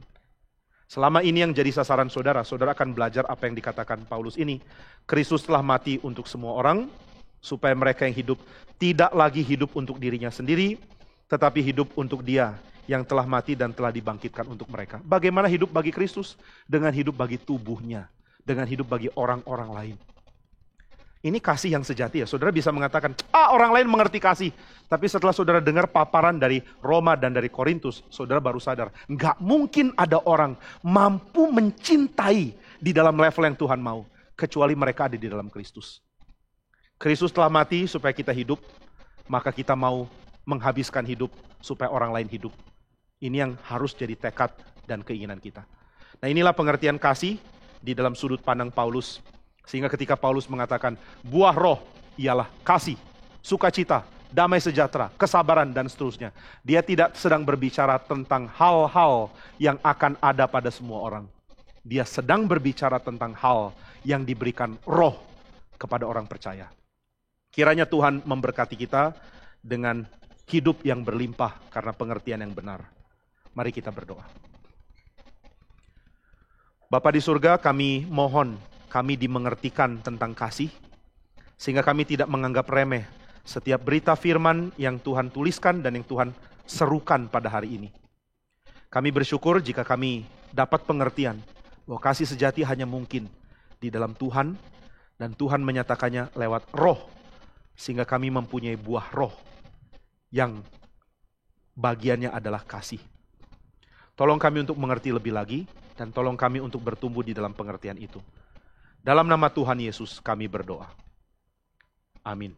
S1: Selama ini yang jadi sasaran saudara, saudara akan belajar apa yang dikatakan Paulus ini. Kristus telah mati untuk semua orang, supaya mereka yang hidup tidak lagi hidup untuk dirinya sendiri, tetapi hidup untuk Dia yang telah mati dan telah dibangkitkan untuk mereka. Bagaimana hidup bagi Kristus? Dengan hidup bagi tubuhnya, dengan hidup bagi orang-orang lain. Ini kasih yang sejati ya. Saudara bisa mengatakan, orang lain mengerti kasih. Tapi setelah saudara dengar paparan dari Roma dan dari Korintus, saudara baru sadar, nggak mungkin ada orang mampu mencintai di dalam level yang Tuhan mau, kecuali mereka ada di dalam Kristus. Kristus telah mati supaya kita hidup, maka kita mau menghabiskan hidup supaya orang lain hidup. Ini yang harus jadi tekad dan keinginan kita. Nah inilah pengertian kasih di dalam sudut pandang Paulus. Sehingga ketika Paulus mengatakan buah roh ialah kasih, sukacita, damai sejahtera, kesabaran dan seterusnya. Dia tidak sedang berbicara tentang hal-hal yang akan ada pada semua orang. Dia sedang berbicara tentang hal yang diberikan roh kepada orang percaya. Kiranya Tuhan memberkati kita dengan hidup yang berlimpah karena pengertian yang benar. Mari kita berdoa. Bapa di surga, kami mohon kami dimengertikan tentang kasih, sehingga kami tidak menganggap remeh setiap berita firman yang Tuhan tuliskan dan yang Tuhan serukan pada hari ini. Kami bersyukur jika kami dapat pengertian bahwa kasih sejati hanya mungkin di dalam Tuhan, dan Tuhan menyatakannya lewat roh, sehingga kami mempunyai buah roh yang bagiannya adalah kasih. Tolong kami untuk mengerti lebih lagi, dan tolong kami untuk bertumbuh di dalam pengertian itu. Dalam nama Tuhan Yesus kami berdoa. Amin.